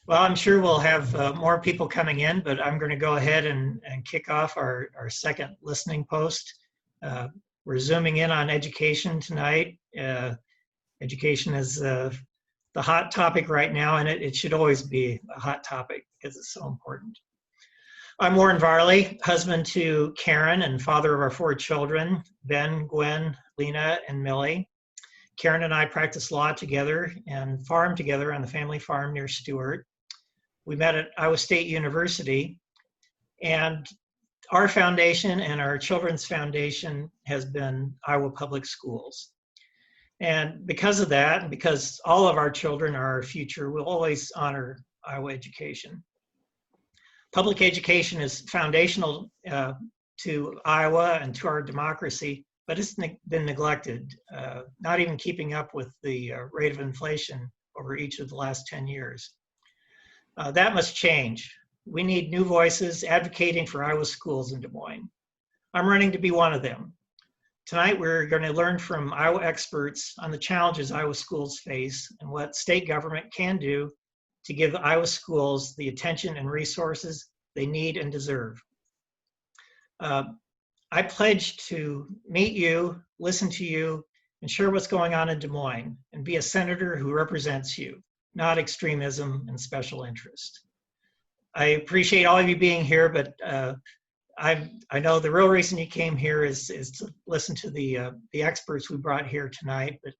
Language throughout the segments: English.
Well, I'm sure we'll have more people coming in, but I'm going to go ahead and kick off our second listening post. We're zooming in on education tonight. Education is the hot topic right now, and it should always be a hot topic because it's so important. I'm Warren Varley, husband to Karen and father of our 4 children, Ben, Gwen, Lena, and Millie. Karen and I practice law together and farm together on the family farm near Stewart. We met at Iowa State University, and our foundation and our children's foundation has been Iowa Public Schools. And because of that, and because all of our children are our future, we'll always honor Iowa education. Public education is foundational to Iowa and to our democracy, but it's been neglected, not even keeping up with the rate of inflation over each of the last 10 years. That must change. We need new voices advocating for Iowa schools in Des Moines. I'm running to be one of them. Tonight, we're going to learn from Iowa experts on the challenges Iowa schools face and what state government can do to give Iowa schools the attention and resources they need and deserve. I pledge to meet you, listen to you, and share what's going on in Des Moines, and be a senator who represents you, not extremism and special interest. I appreciate all of you being here, but I know the real reason you came here is to listen to the experts we brought here tonight. But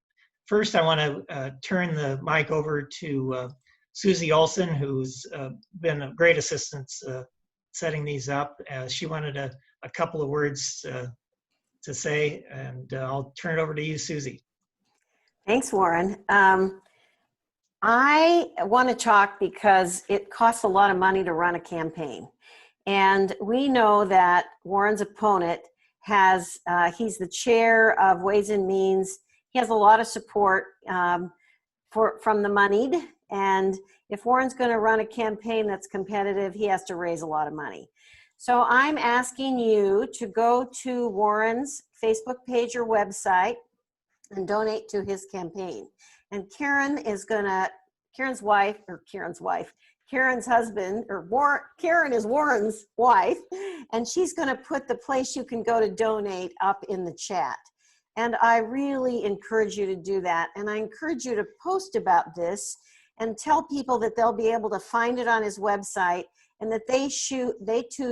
first, I want to turn the mic over to Susie Olson, who's been a great assistance setting these up. She wanted a couple of words to say, and I'll turn it over to you, Susie. Thanks, Warren. I want to talk because it costs a lot of money to run a campaign. And we know that Warren's opponent has, he's the chair of Ways and Means. He has a lot of support from the moneyed. And if Warren's going to run a campaign that's competitive, he has to raise a lot of money. So I'm asking you to go to Warren's Facebook page or website and donate to his campaign. And Karen is gonna, Karen's husband, or Karen is Warren's wife, and she's gonna put the place you can go to donate up in the chat. And I really encourage you to do that. And I encourage you to post about this and tell people that they'll be able to find it on his website and that they too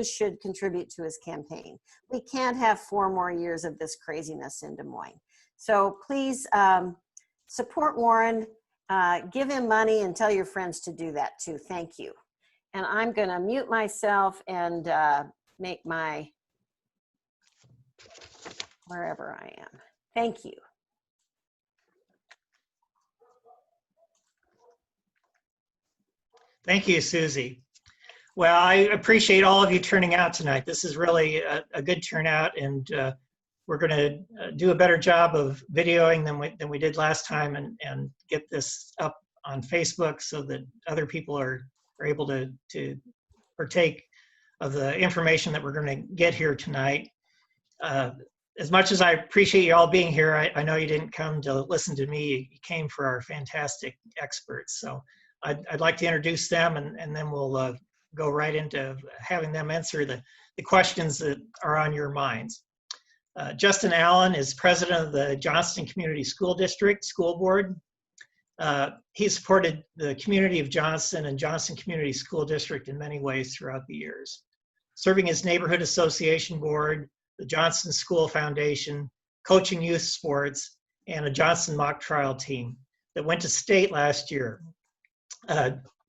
should contribute to his campaign. We can't have 4 more years of this craziness in Des Moines. So please support Warren, give him money, and tell your friends to do that too. Thank you. And I'm gonna mute myself and make my, wherever I am. Thank you. Thank you, Susie. Well, I appreciate all of you turning out tonight. This is really a good turnout, and we're going to do a better job of videoing than we did last time, and get this up on Facebook so that other people are able to partake of the information that we're going to get here tonight. As much as I appreciate you all being here, I know you didn't come to listen to me. You came for our fantastic experts. So I'd like to introduce them, and then we'll go right into having them answer the questions that are on your minds. Justin Allen is president of the Johnston Community School District School Board. He supported the community of Johnston and Johnston Community School District in many ways throughout the years, serving as neighborhood association board, the Johnston School Foundation, coaching youth sports, and a Johnston mock trial team that went to state last year.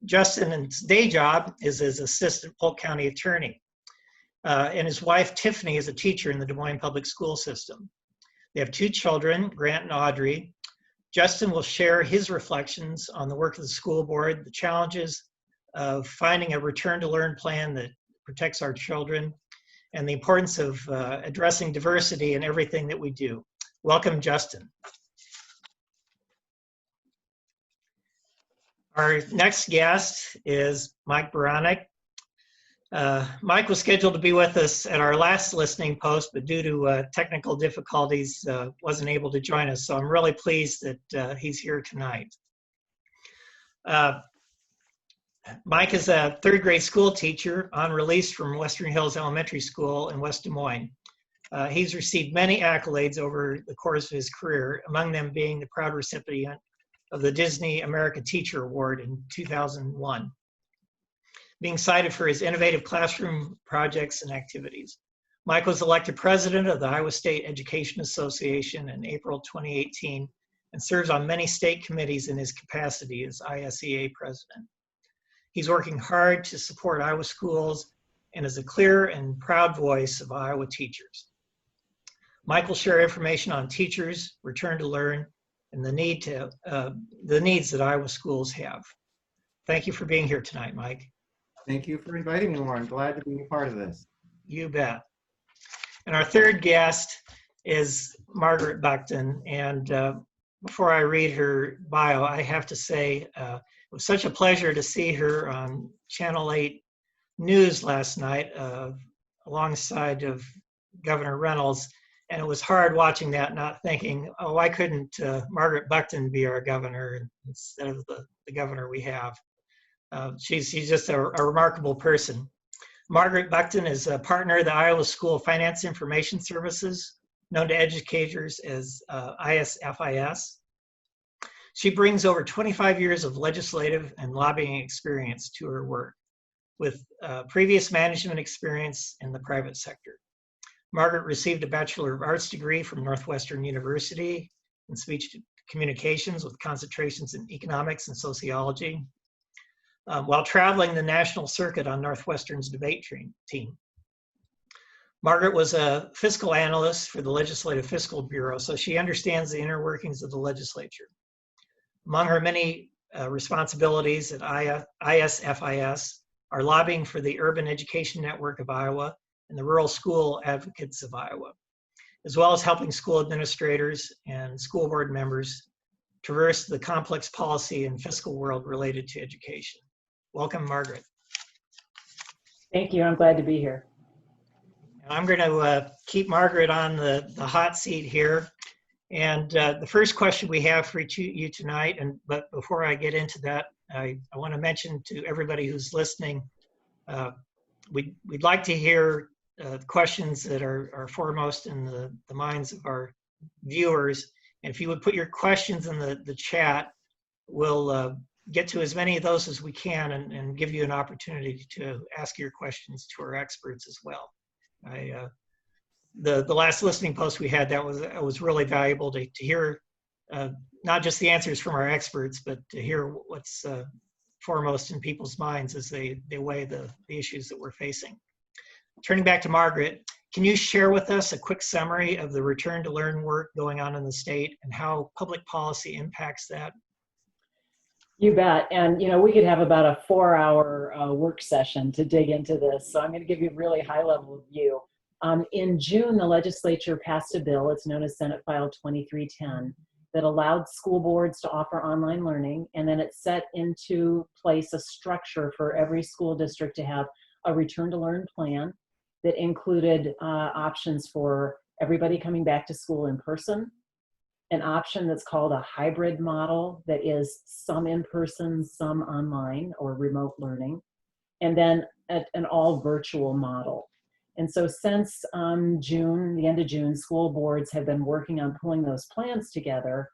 Justin's day job is as assistant Polk County Attorney. And his wife, Tiffany, is a teacher in the Des Moines public school system. They have 2 children, Grant and Audrey. Justin will share his reflections on the work of the school board, the challenges of finding a return to learn plan that protects our children, and the importance of addressing diversity in everything that we do. Welcome, Justin. Our next guest is Mike Beranek. Mike was scheduled to be with us at our last listening post, but due to technical difficulties, wasn't able to join us. So I'm really pleased that he's here tonight. Mike is a third grade school teacher on release from Western Hills Elementary School in West Des Moines. He's received many accolades over the course of his career, among them being the proud recipient of the Disney America Teacher Award in 2001, being cited for his innovative classroom projects and activities. Mike was elected president of the Iowa State Education Association in April 2018 and serves on many state committees in his capacity as ISEA president. He's working hard to support Iowa schools and is a clear and proud voice of Iowa teachers. Mike will share information on teachers, return to learn, and the needs that Iowa schools have. Thank you for being here tonight, Mike. Thank you for inviting me, Warren. Glad to be a part of this. You bet. And our third guest is Margaret Buckton. And before I read her bio, I have to say it was such a pleasure to see her on Channel 8 News last night alongside of Governor Reynolds. And it was hard watching that, not thinking, oh, why couldn't Margaret Buckton be our governor instead of the governor we have? She's just a remarkable person. Margaret Buckton is a partner of the Iowa School Finance Information Services, known to educators as ISFIS. She brings over 25 years of legislative and lobbying experience to her work, with previous management experience in the private sector. Margaret received a Bachelor of Arts degree from Northwestern University in speech communications with concentrations in economics and sociology, while traveling the national circuit on Northwestern's debate team. Margaret was a fiscal analyst for the Legislative Fiscal Bureau, so she understands the inner workings of the legislature. Among her many responsibilities at ISFIS are lobbying for the Urban Education Network of Iowa and the Rural School Advocates of Iowa, as well as helping school administrators and school board members traverse the complex policy and fiscal world related to education. Welcome, Margaret. Thank you. I'm glad to be here. I'm going to keep Margaret on the hot seat here. And the first question we have for you tonight, but before I get into that, I want to mention to everybody who's listening, we'd like to hear questions that are foremost in the minds of our viewers. And if you would put your questions in the chat, we'll get to as many of those as we can and give you an opportunity to ask your questions to our experts as well. The last listening post we had, that was really valuable to hear not just the answers from our experts, but to hear what's foremost in people's minds as they weigh the issues that we're facing. Turning back to Margaret, can you share with us a quick summary of the return to learn work going on in the state and how public policy impacts that? You bet. And, you know, we could have about a 4-hour work session to dig into this. So I'm going to give you a really high level view. In June, the legislature passed a bill, it's known as Senate File 2310, that allowed school boards to offer online learning. And then it set into place a structure for every school district to have a return to learn plan that included options for everybody coming back to school in person, an option that's called a hybrid model that is some in person, some online or remote learning, and then an all virtual model. And so since June, the end of June, school boards have been working on pulling those plans together.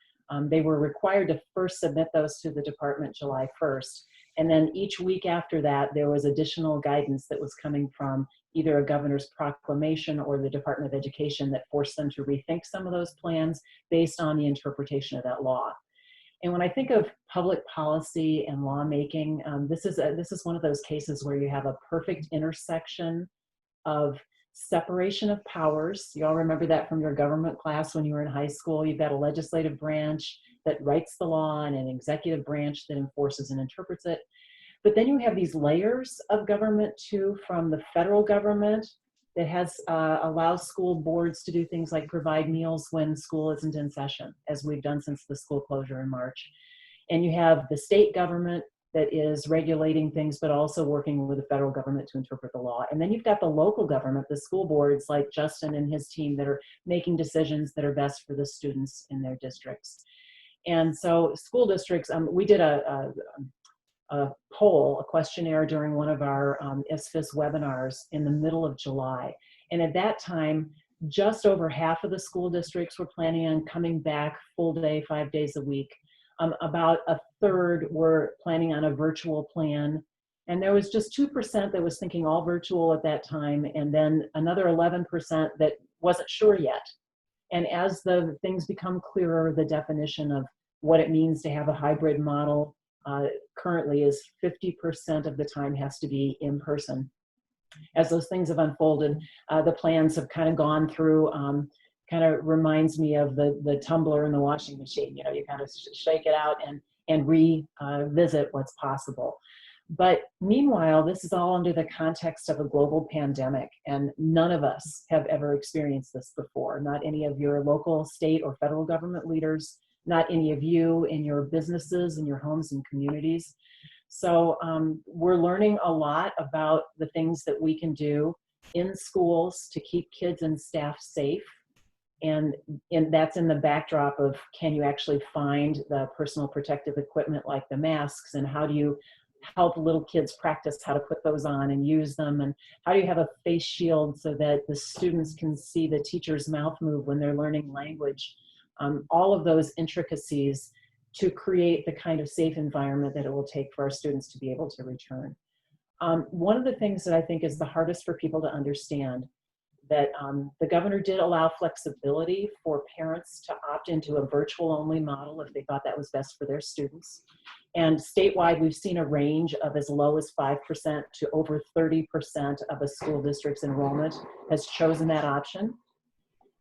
They were required to first submit those to the department July 1st. And then each week after that, there was additional guidance that was coming from either a governor's proclamation or the Department of Education that forced them to rethink some of those plans based on the interpretation of that law. And when I think of public policy and lawmaking, this is one of those cases where you have a perfect intersection of separation of powers. You all remember that from your government class when you were in high school. You've got a legislative branch that writes the law and an executive branch that enforces and interprets it. But then you have these layers of government too, from the federal government that has allows school boards to do things like provide meals when school isn't in session, as we've done since the school closure in March. And you have the state government that is regulating things, but also working with the federal government to interpret the law. And then you've got the local government, the school boards like Justin and his team that are making decisions that are best for the students in their districts. And so school districts, we did a a poll, a questionnaire during one of our ISFIS webinars in the middle of July. And at that time, just over half of the school districts were planning on coming back full day, 5 days a week. About a third were planning on a virtual plan. And there was just 2% that was thinking all virtual at that time. And then another 11% that wasn't sure yet. And as the things become clearer, the definition of what it means to have a hybrid model currently is 50% of the time has to be in person. As those things have unfolded, the plans have kind of gone through, kind of reminds me of the tumbler in the washing machine. You know, you kind of shake it out and revisit what's possible. But meanwhile, this is all under the context of a global pandemic, and none of us have ever experienced this before. Not any of your local, state, or federal government leaders, not any of you in your businesses, in your homes and communities. So we're learning a lot about the things that we can do in schools to keep kids and staff safe. And that's in the backdrop of, can you actually find the personal protective equipment like the masks, and how do you help little kids practice how to put those on and use them, and how do you have a face shield so that the students can see the teacher's mouth move when they're learning language. All of those intricacies to create the kind of safe environment that it will take for our students to be able to return. One of the things that I think is the hardest for people to understand, that the governor did allow flexibility for parents to opt into a virtual only model if they thought that was best for their students. And statewide, we've seen a range of as low as 5% to over 30% of a school district's enrollment has chosen that option.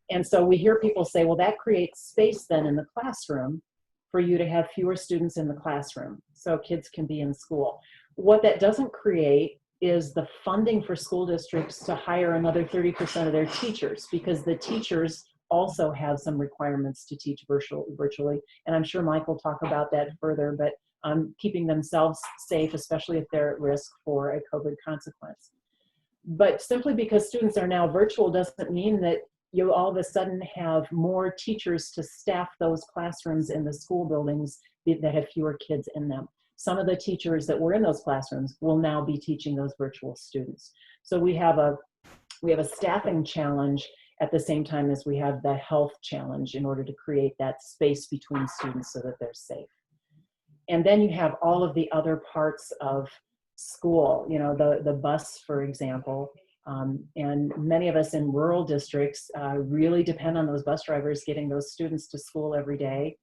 And so we hear people say, well, that creates space then in the classroom for you to have fewer students in the classroom so kids can be in school. What that doesn't create is the funding for school districts to hire another 30% of their teachers, because the teachers also have some requirements to teach virtually. And I'm sure Mike will talk about that further, but keeping themselves safe, especially if they're at risk for a COVID consequence. But simply because students are now virtual doesn't mean that you all of a sudden have more teachers to staff those classrooms in the school buildings that have fewer kids in them. Some of the teachers that were in those classrooms will now be teaching those virtual students. So we have a staffing challenge at the same time as we have the health challenge in order to create that space between students so that they're safe. And then you have all of the other parts of school, you know, the bus, for example. And many of us in rural districts really depend on those bus drivers getting those students to school every day.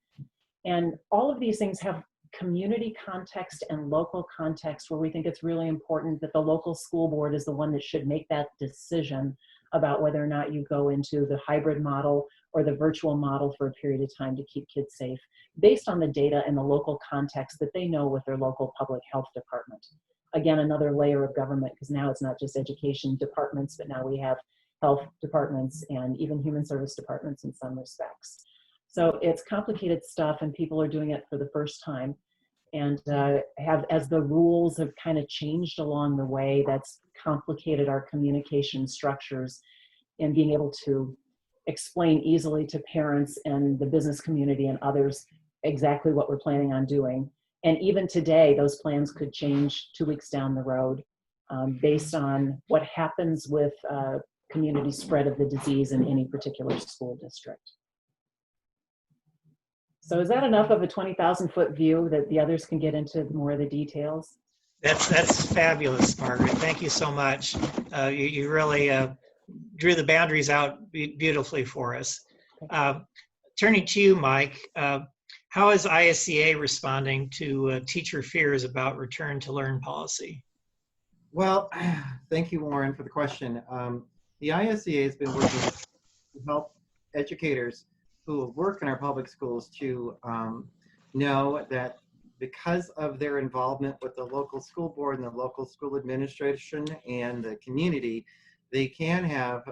And all of these things have community context and local context where we think it's really important that the local school board is the one that should make that decision about whether or not you go into the hybrid model or the virtual model for a period of time to keep kids safe, based on the data and the local context that they know with their local public health department. Again, another layer of government, because now it's not just education departments, but now we have health departments and even human service departments in some respects. So it's complicated stuff, and people are doing it for the first time. And as the rules have kind of changed along the way, that's complicated our communication structures and being able to explain easily to parents and the business community and others exactly what we're planning on doing. And even today, those plans could change 2 weeks down the road based on what happens with community spread of the disease in any particular school district. So is that enough of a 20,000-foot view that the others can get into more of the details? That's fabulous, Margaret. Thank you so much. You really drew the boundaries out beautifully for us. Turning to you, Mike, how is ISCA responding to teacher fears about return to learn policy? Well, thank you, Warren, for the question. The ISCA has been working to help educators who work in our public schools to know that because of their involvement with the local school board and the local school administration and the community, they can have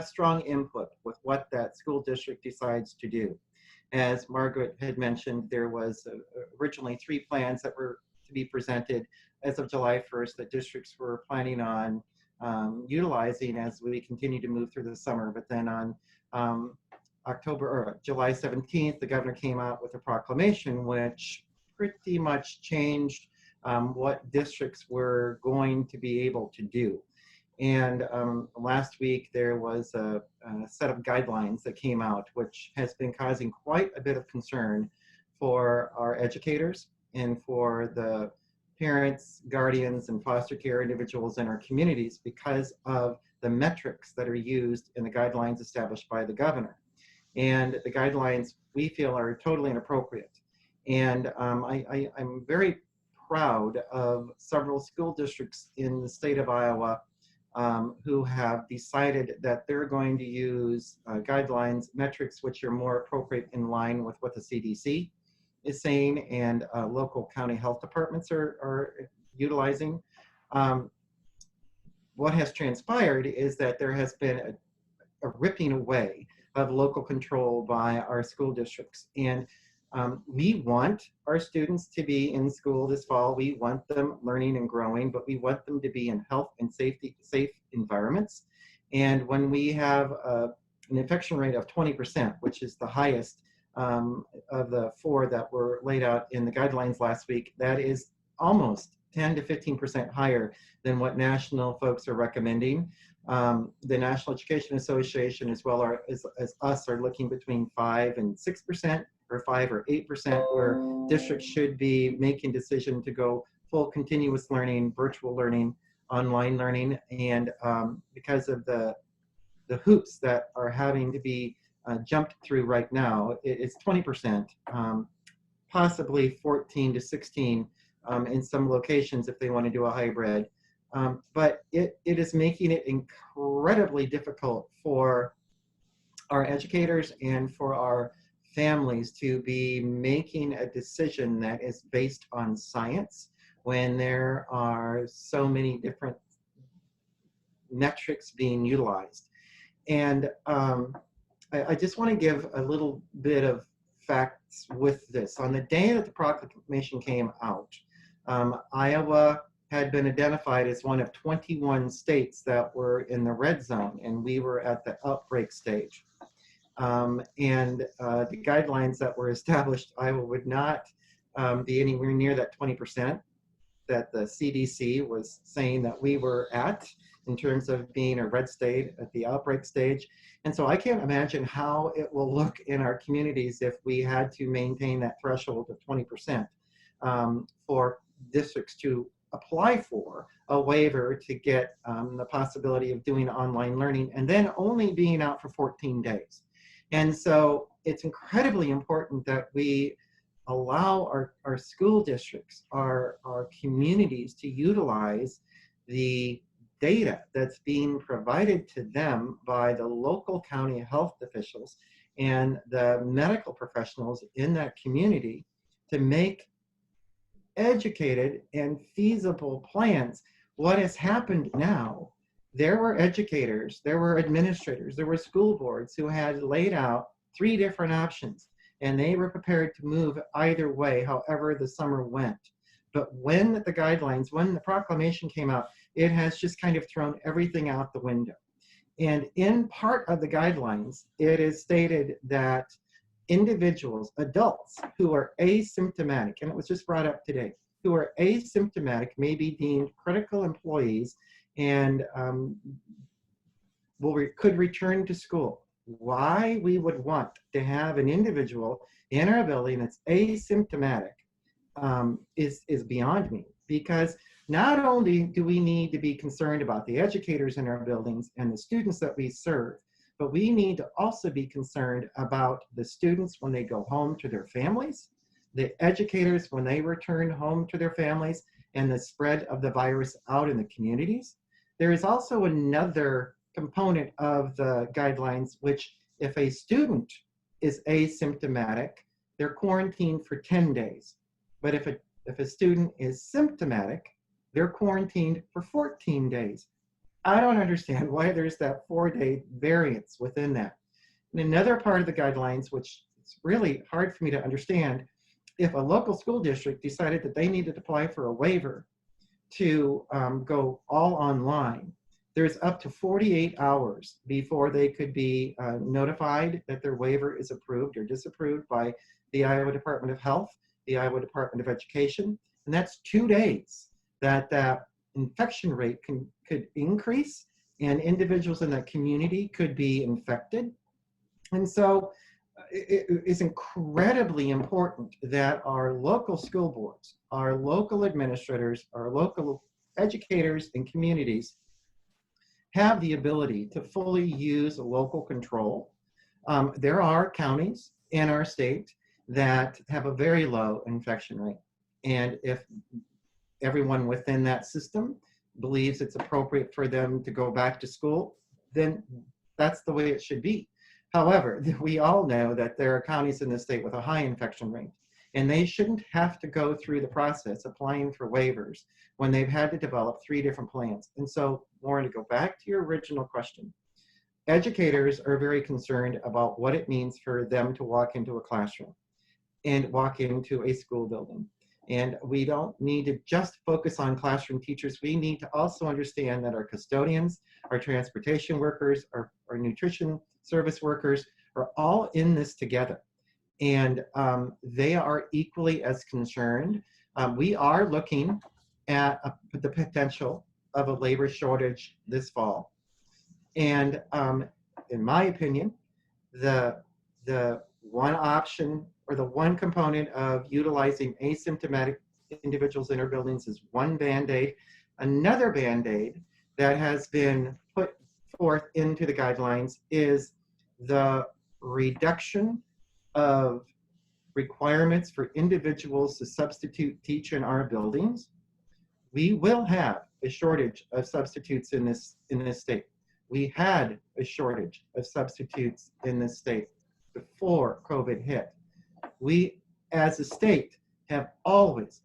strong input with what that school district decides to do. As Margaret had mentioned, there was originally 3 plans that were to be presented as of July 1st that districts were planning on utilizing as we continue to move through the summer. But then on July 17th, the governor came out with a proclamation which pretty much changed what districts were going to be able to do. And last week there was a set of guidelines that came out, which has been causing quite a bit of concern for our educators and for the parents, guardians, and foster care individuals in our communities because of the metrics that are used in the guidelines established by the governor. And the guidelines we feel are totally inappropriate. And I'm very proud of several school districts in the state of Iowa who have decided that they're going to use guidelines, metrics which are more appropriate in line with what the CDC is saying and local county health departments are utilizing. What has transpired is that there has been a ripping away of local control by our school districts. And we want our students to be in school this fall. We want them learning and growing, but we want them to be in health and safe environments. And when we have an infection rate of 20%, which is the highest of the 4 that were laid out in the guidelines last week, that is almost 10 to 15% higher than what national folks are recommending. The National Education Association as well as us are looking between 5 and 6%, or 5 or 8%, where districts should be making decision to go full continuous learning, virtual learning, online learning, and because of the hoops that are having to be jumped through right now, it's 20%, possibly 14 to 16 in some locations if they want to do a hybrid. But it is making it incredibly difficult for our educators and for our families to be making a decision that is based on science when there are so many different metrics being utilized. And I just want to give a little bit of facts with this. On the day that the proclamation came out, Iowa had been identified as one of 21 states that were in the red zone, and we were at the outbreak stage. The guidelines that were established, Iowa would not be anywhere near that 20% that the CDC was saying that we were at in terms of being a red state at the outbreak stage. And so I can't imagine how it will look in our communities if we had to maintain that threshold of 20% for districts to apply for a waiver to get the possibility of doing online learning and then only being out for 14 days. And so it's incredibly important that we allow our school districts, our communities to utilize the data that's being provided to them by the local county health officials and the medical professionals in that community to make educated and feasible plans. What has happened now, there were educators, there were administrators, there were school boards who had laid out 3 different options, and they were prepared to move either way, however the summer went. But when the guidelines, when the proclamation came out, it has just kind of thrown everything out the window. And in part of the guidelines, it is stated that individuals, adults who are asymptomatic, and it was just brought up today, who are asymptomatic may be deemed critical employees and could return to school. Why we would want to have an individual in our building that's asymptomatic is beyond me, because not only do we need to be concerned about the educators in our buildings and the students that we serve, but we need to also be concerned about the students when they go home to their families, the educators when they return home to their families, and the spread of the virus out in the communities. There is also another component of the guidelines, which if a student is asymptomatic, they're quarantined for 10 days. But if a student is symptomatic, they're quarantined for 14 days. I don't understand why there's that 4-day variance within that. And another part of the guidelines, which it's really hard for me to understand, if a local school district decided that they needed to apply for a waiver to go all online, there's up to 48 hours before they could be notified that their waiver is approved or disapproved by the Iowa Department of Health, the Iowa Department of Education, and that's 2 days that infection rate could increase and individuals in that community could be infected. And so it is incredibly important that our local school boards, our local administrators, our local educators and communities have the ability to fully use local control. There are counties in our state that have a very low infection rate. And if everyone within that system believes it's appropriate for them to go back to school, then that's the way it should be. However, we all know that there are counties in the state with a high infection rate, and they shouldn't have to go through the process applying for waivers when they've had to develop 3 different plans. And so, Warren, to go back to your original question, educators are very concerned about what it means for them to walk into a classroom and walk into a school building. And we don't need to just focus on classroom teachers. We need to also understand that our custodians, our transportation workers, our nutrition service workers are all in this together. And they are equally as concerned. We are looking at the potential of a labor shortage this fall. And in my opinion, the one option or the one component of utilizing asymptomatic individuals in our buildings is one Band-Aid. Another Band-Aid that has been put forth into the guidelines is the reduction of requirements for individuals to substitute teach in our buildings. We will have a shortage of substitutes in this state. We had a shortage of substitutes in this state before COVID hit. We, as a state, have always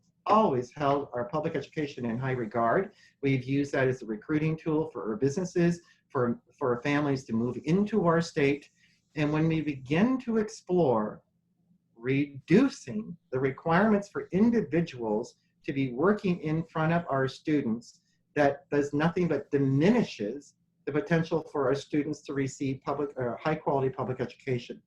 held our public education in high regard. We've used that as a recruiting tool for our businesses, for families to move into our state. And when we begin to explore reducing the requirements for individuals to be working in front of our students, that does nothing but diminishes the potential for our students to receive high quality public education.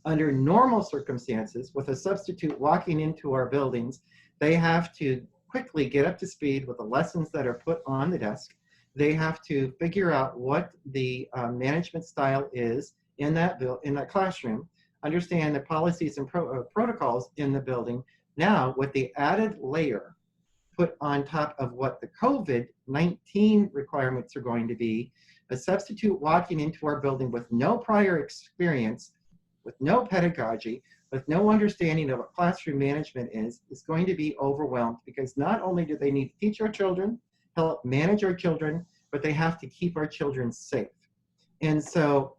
Under normal circumstances, with a substitute walking into our buildings, they have to quickly get up to speed with the lessons that are put on the desk. They have to figure out what the management style is in that classroom, understand the policies and protocols in the building. Now, with the added layer put on top of what the COVID-19 requirements are going to be, a substitute walking into our building with no prior experience, with no pedagogy, with no understanding of what classroom management is going to be overwhelmed, because not only do they need to teach our children, help manage our children, but they have to keep our children safe. And so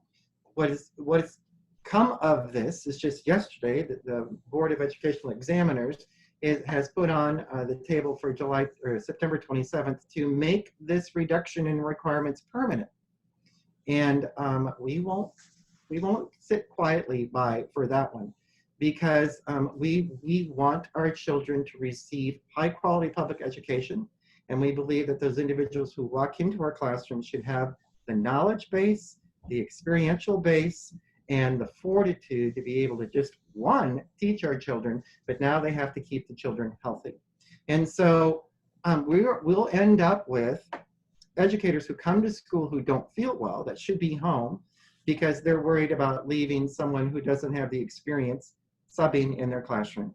what has come of this is just yesterday that the Board of Educational Examiners has put on the table for September 27th to make this reduction in requirements permanent. And we won't sit quietly by for that one, because we want our children to receive high quality public education. And we believe that those individuals who walk into our classrooms should have the knowledge base, the experiential base, and the fortitude to be able to just, one, teach our children, but now they have to keep the children healthy. And so we'll end up with educators who come to school who don't feel well, that should be home, because they're worried about leaving someone who doesn't have the experience subbing in their classroom.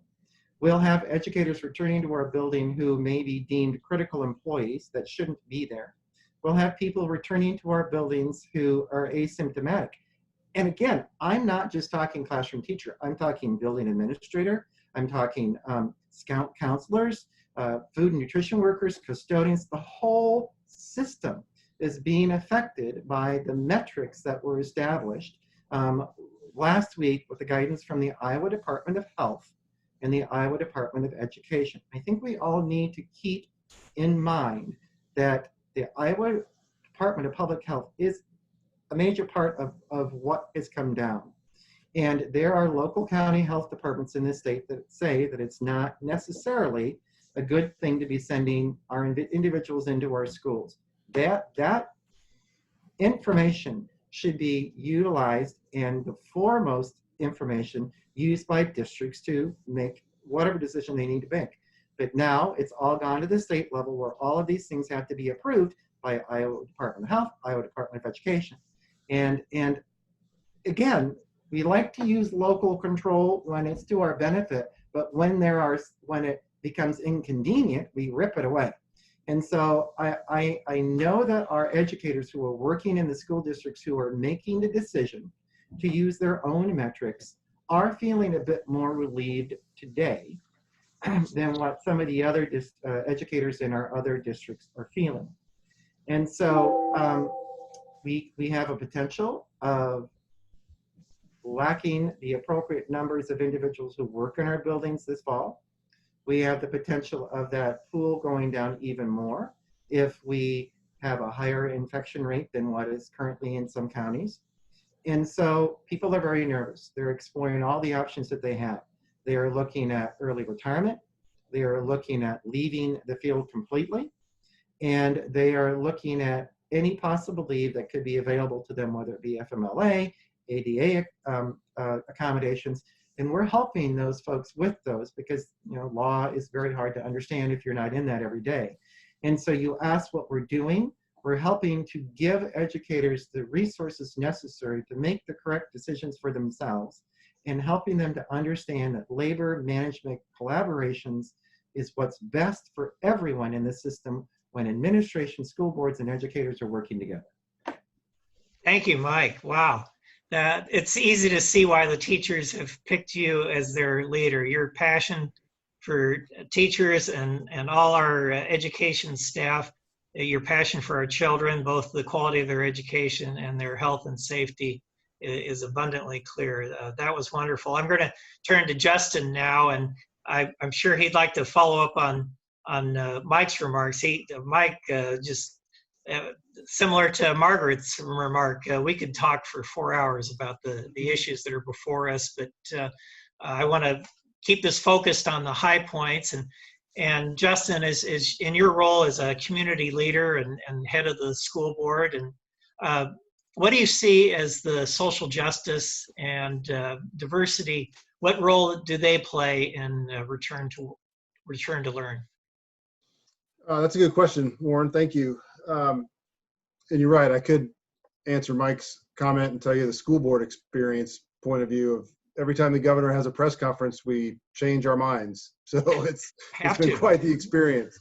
We'll have educators returning to our building who may be deemed critical employees that shouldn't be there. We'll have people returning to our buildings who are asymptomatic. And again, I'm not just talking classroom teacher, I'm talking building administrator, I'm talking scout counselors, food and nutrition workers, custodians. The whole system is being affected by the metrics that were established last week with the guidance from the Iowa Department of Health and the Iowa Department of Education. I think we all need to keep in mind that the Iowa Department of Public Health is a major part of what has come down. And there are local county health departments in this state that say that it's not necessarily a good thing to be sending our individuals into our schools. That information should be utilized, and the foremost information used by districts to make whatever decision they need to make. But now it's all gone to the state level where all of these things have to be approved by Iowa Department of Health, Iowa Department of Education. And again, we like to use local control when it's to our benefit, but when it becomes inconvenient, we rip it away. And so I know that our educators who are working in the school districts who are making the decision to use their own metrics are feeling a bit more relieved today than what some of the other educators in our other districts are feeling. And so we have a potential of lacking the appropriate numbers of individuals who work in our buildings this fall. We have the potential of that pool going down even more if we have a higher infection rate than what is currently in some counties. And so people are very nervous. They're exploring all the options that they have. They are looking at early retirement. They are looking at leaving the field completely. And they are looking at any possible leave that could be available to them, whether it be FMLA, ADA accommodations. And we're helping those folks with those because, you know, law is very hard to understand if you're not in that every day. And so you ask what we're doing. We're helping to give educators the resources necessary to make the correct decisions for themselves and helping them to understand that labor management collaborations is what's best for everyone in the system when administration, school boards, and educators are working together. Thank you, Mike. Wow. It's easy to see why the teachers have picked you as their leader. Your passion for teachers and all our education staff, your passion for our children, both the quality of their education and their health and safety is abundantly clear. That was wonderful. I'm going to turn to Justin now, and I'm sure he'd like to follow up on Mike's remarks. Mike just similar to Margaret's remark, we could talk for 4 hours about the issues that are before us, but I want to keep this focused on the high points. And Justin, is in your role as a community leader and head of the school board, and what do you see as the social justice and diversity? What role do they play in return to learn? That's a good question, Warren. Thank you. And you're right. I could answer Mike's comment and tell you the school board experience point of view of every time the governor has a press conference, we change our minds. So it's been quite the experience.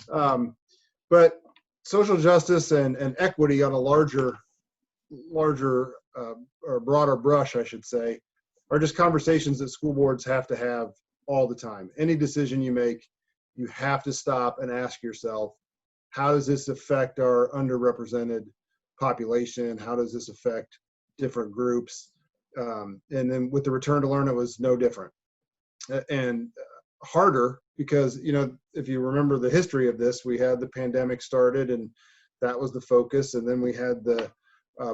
But social justice and equity on a larger or broader brush, I should say, are just conversations that school boards have to have all the time. Any decision you make, you have to stop and ask yourself, how does this affect our underrepresented population? How does this affect different groups? And then with the return to learn, it was no different. And harder because, you know, if you remember the history of this, we had the pandemic started and that was the focus. And then we had the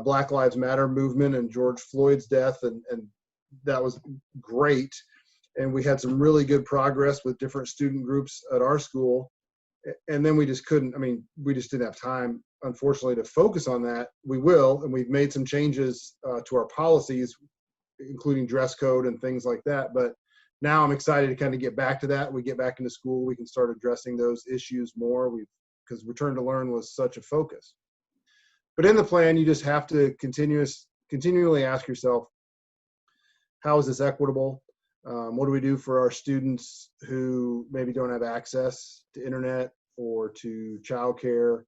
Black Lives Matter movement and George Floyd's death, and that was great. And we had some really good progress with different student groups at our school. And then we just couldn't, we just didn't have time, unfortunately, to focus on that. We will, and we've made some changes to our policies, including dress code and things like that. But now I'm excited to kind of get back to that. We get back into school, we can start addressing those issues more because return to learn was such a focus. But in the plan, you just have to continually ask yourself, how is this equitable? What do we do for our students who maybe don't have access to internet or to childcare,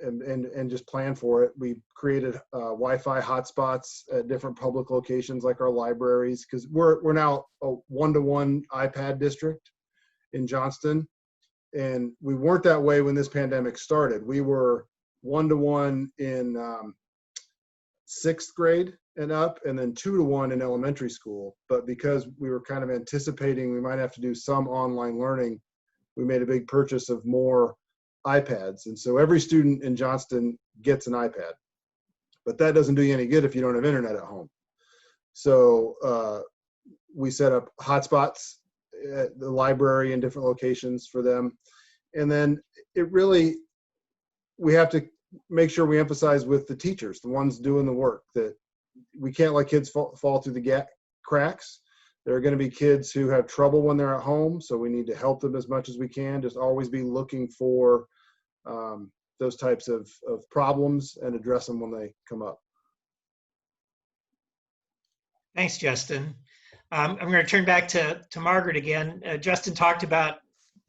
and just plan for it. We created Wi-Fi hotspots at different public locations like our libraries, because we're now a one-to-one iPad district in Johnston, and we weren't that way when this pandemic started. We were one-to-one in 6th grade and up, and then 2-to-1 in elementary school. But because we were kind of anticipating we might have to do some online learning, we made a big purchase of more iPads. And so every student in Johnston gets an iPad. But that doesn't do you any good if you don't have internet at home. So we set up hotspots at the library in different locations for them. And then we have to make sure we emphasize with the teachers, the ones doing the work, that we can't let kids fall through the cracks. There are going to be kids who have trouble when they're at home, so we need to help them as much as we can. Just always be looking for those types of problems and address them when they come up. Thanks, Justin. I'm going to turn back to Margaret again. Justin talked about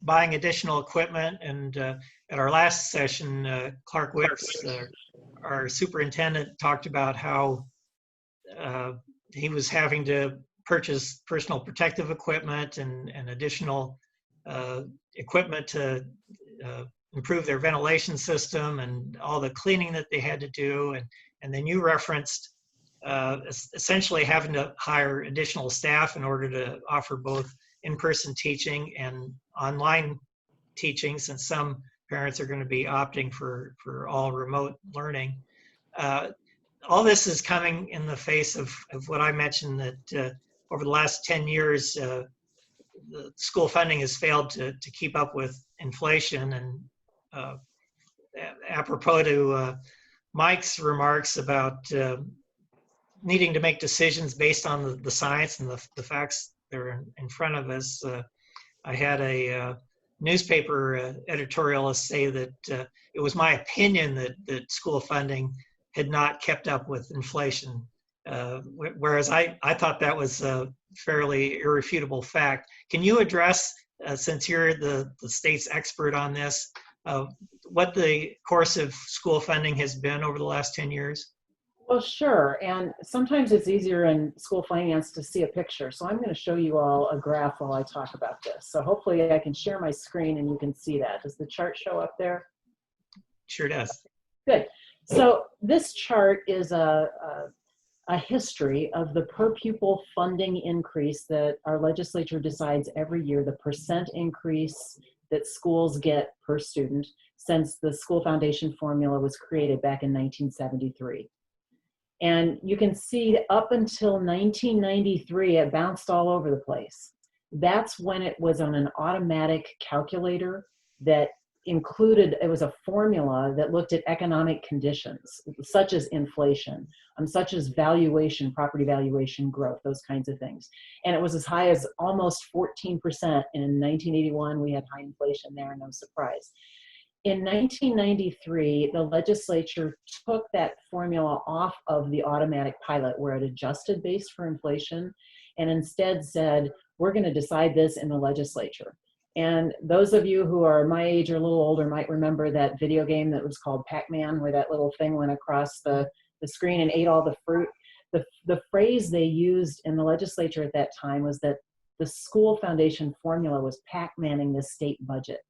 buying additional equipment, and at our last session, Clark Wicks, our superintendent, talked about how he was having to purchase personal protective equipment and additional equipment to improve their ventilation system and all the cleaning that they had to do. And then you referenced essentially having to hire additional staff in order to offer both in-person teaching and online teaching, since some parents are going to be opting for all remote learning. All this is coming in the face of what I mentioned, that over the last 10 years, the school funding has failed to keep up with inflation. And apropos to Mike's remarks about needing to make decisions based on the science and the facts that are in front of us, I had a newspaper editorialist say that it was my opinion that school funding had not kept up with inflation, whereas I thought that was a fairly irrefutable fact. Can you address, since you're the state's expert on this, what the course of school funding has been over the last 10 years? Well, sure. And sometimes it's easier in school finance to see a picture. So I'm going to show you all a graph while I talk about this. So hopefully I can share my screen and you can see that. Does the chart show up there? Sure does. Good. So this chart is a history of the per pupil funding increase that our legislature decides every year, the percent increase that schools get per student since the school foundation formula was created back in 1973. And you can see up until 1993, it bounced all over the place. That's when it was on an automatic calculator that included, it was a formula that looked at economic conditions, such as inflation, such as valuation, property valuation growth, those kinds of things. And it was as high as almost 14%. In 1981, we had high inflation there, no surprise. In 1993, the legislature took that formula off of the automatic pilot where it adjusted based for inflation and instead said, we're going to decide this in the legislature. And those of you who are my age or a little older might remember that video game that was called Pac-Man, where that little thing went across the screen and ate all the fruit. The phrase they used in the legislature at that time was that the school foundation formula was Pac-Manning the state budget.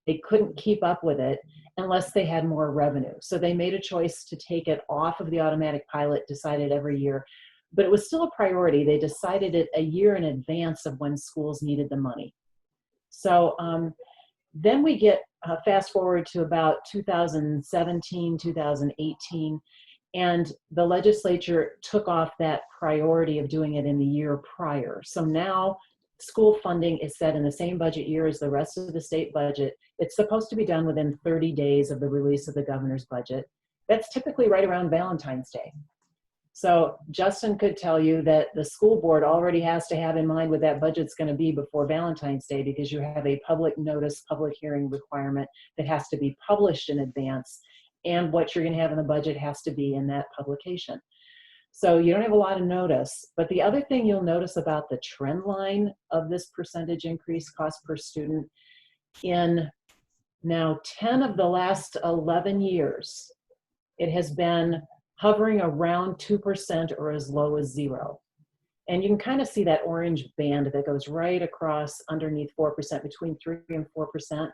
They couldn't keep up with it unless they had more revenue. So they made a choice to take it off of the automatic pilot, decided every year, but it was still a priority. They decided it a year in advance of when schools needed the money. So then we get fast forward to about 2017, 2018, and the legislature took off that priority of doing it in the year prior. So now school funding is set in the same budget year as the rest of the state budget. It's supposed to be done within 30 days of the release of the governor's budget. That's typically right around Valentine's Day. So Justin could tell you that the school board already has to have in mind what that budget's going to be before Valentine's Day, because you have a public notice, public hearing requirement that has to be published in advance, and what you're going to have in the budget has to be in that publication. So you don't have a lot of notice. But the other thing you'll notice about the trend line of this percentage increase cost per student, in now 10 of the last 11 years, it has been hovering around 2% or as low as 0. And you can kind of see that orange band that goes right across underneath 4%, between 3 and 4%.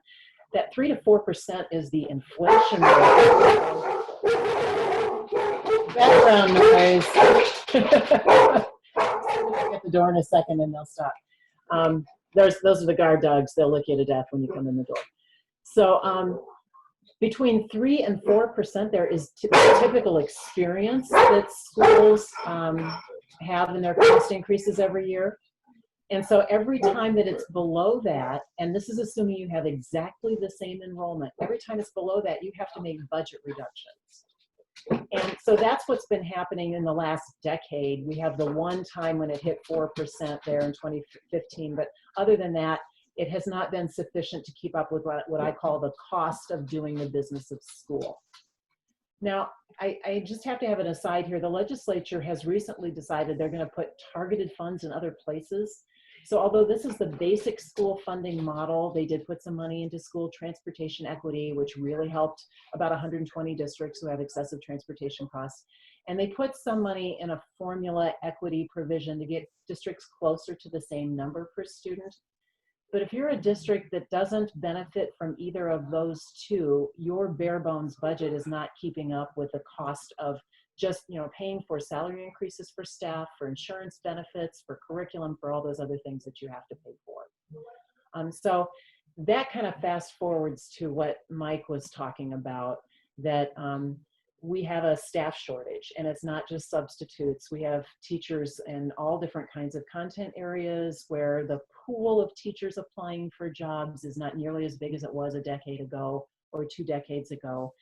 That 3 to 4% is the inflation rate. Background noise. I'll get the door in a second and they'll stop. Those are the guard dogs. They'll lick you to death when you come in the door. So between 3 and 4%, there is typical experience that schools have in their cost increases every year. And so every time that it's below that, and this is assuming you have exactly the same enrollment, every time it's below that, you have to make budget reductions. And so that's what's been happening in the last decade. We have the one time when it hit 4% there in 2015, but other than that, it has not been sufficient to keep up with what I call the cost of doing the business of school. Now, I just have to have an aside here. The legislature has recently decided they're going to put targeted funds in other places. So although this is the basic school funding model, they did put some money into school transportation equity, which really helped about 120 districts who have excessive transportation costs. And they put some money in a formula equity provision to get districts closer to the same number per student. But if you're a district that doesn't benefit from either of those two, your bare bones budget is not keeping up with the cost of just, you know, paying for salary increases for staff, for insurance benefits, for curriculum, for all those other things that you have to pay for. So that kind of fast forwards to what Mike was talking about, that we have a staff shortage, and it's not just substitutes. We have teachers in all different kinds of content areas where the pool of teachers applying for jobs is not nearly as big as it was a decade ago or 2 decades ago.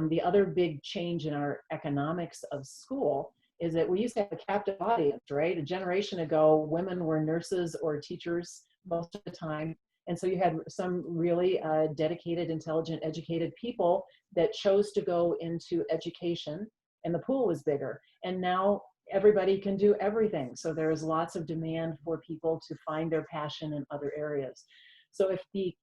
The other big change in our economics of school is that we used to have a captive audience, right? A generation ago, women were nurses or teachers most of the time. And so you had some really dedicated, intelligent, educated people that chose to go into education, and the pool was bigger. And now everybody can do everything. So there's lots of demand for people to find their passion in other areas. So if the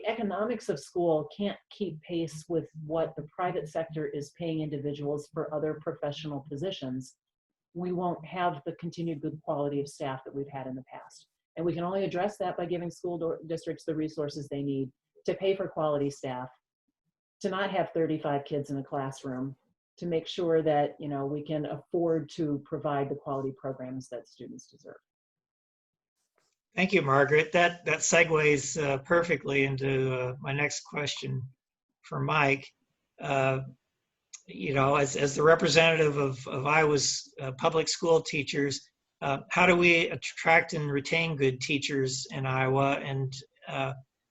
economics of school can't keep pace with what the private sector is paying individuals for other professional positions, we won't have the continued good quality of staff that we've had in the past. And we can only address that by giving school districts the resources they need to pay for quality staff, to not have 35 kids in a classroom, to make sure that, you know, we can afford to provide the quality programs that students deserve. Thank you, Margaret. That segues perfectly into my next question for Mike. You know, as the representative of Iowa's public school teachers, how do we attract and retain good teachers in Iowa? And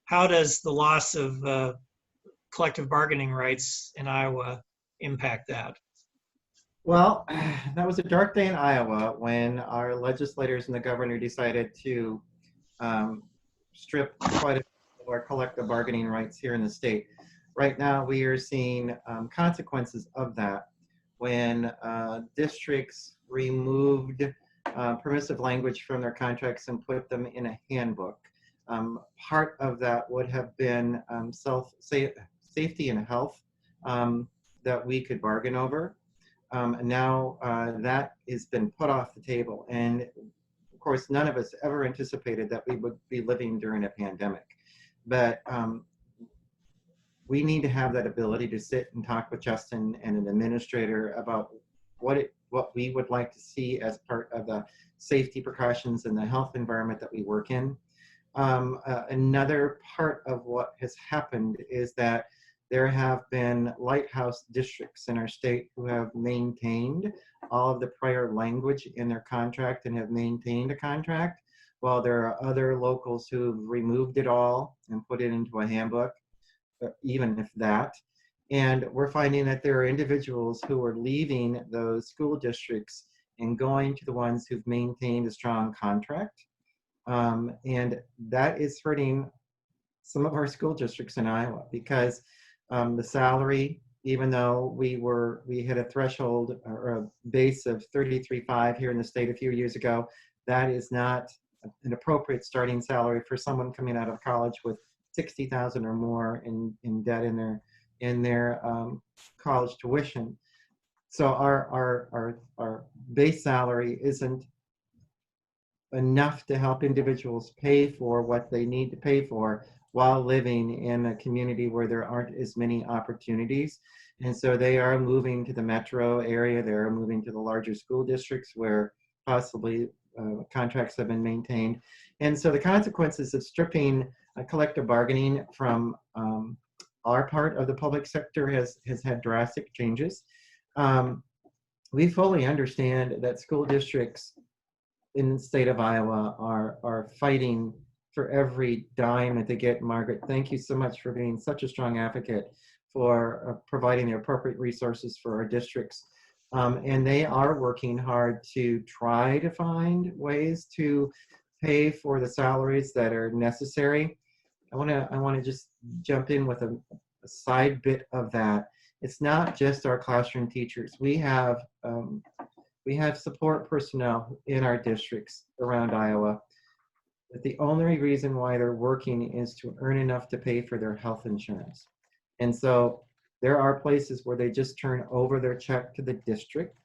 how does the loss of collective bargaining rights in Iowa impact that? Well, that was a dark day in Iowa when our legislators and the governor decided to strip quite a bit of our collective bargaining rights here in the state. Right now, we are seeing consequences of that when districts removed permissive language from their contracts and put them in a handbook. Part of that would have been safety and health that we could bargain over. Now that has been put off the table. And of course, none of us ever anticipated that we would be living during a pandemic. But we need to have that ability to sit and talk with Justin and an administrator about what we would like to see as part of the safety precautions and the health environment that we work in. Another part of what has happened is that there have been lighthouse districts in our state who have maintained all of the prior language in their contract and have maintained a contract, while there are other locals who've removed it all and put it into a handbook, even if that. And we're finding that there are individuals who are leaving those school districts and going to the ones who've maintained a strong contract. And that is hurting some of our school districts in Iowa, because the salary, even though we had a threshold or a base of 33.5 here in the state a few years ago, that is not an appropriate starting salary for someone coming out of college with $60,000 or more in debt in their college tuition. So our base salary isn't enough to help individuals pay for what they need to pay for while living in a community where there aren't as many opportunities. And so they are moving to the metro area. They're moving to the larger school districts where possibly contracts have been maintained. And so the consequences of stripping collective bargaining from our part of the public sector has had drastic changes. We fully understand that school districts in the state of Iowa are fighting for every dime that they get. Margaret, thank you so much for being such a strong advocate for providing the appropriate resources for our districts. And they are working hard to try to find ways to pay for the salaries that are necessary. I want to just jump in with a side bit of that. It's not just our classroom teachers. We have support personnel in our districts around Iowa. But the only reason why they're working is to earn enough to pay for their health insurance. And so there are places where they just turn over their check to the district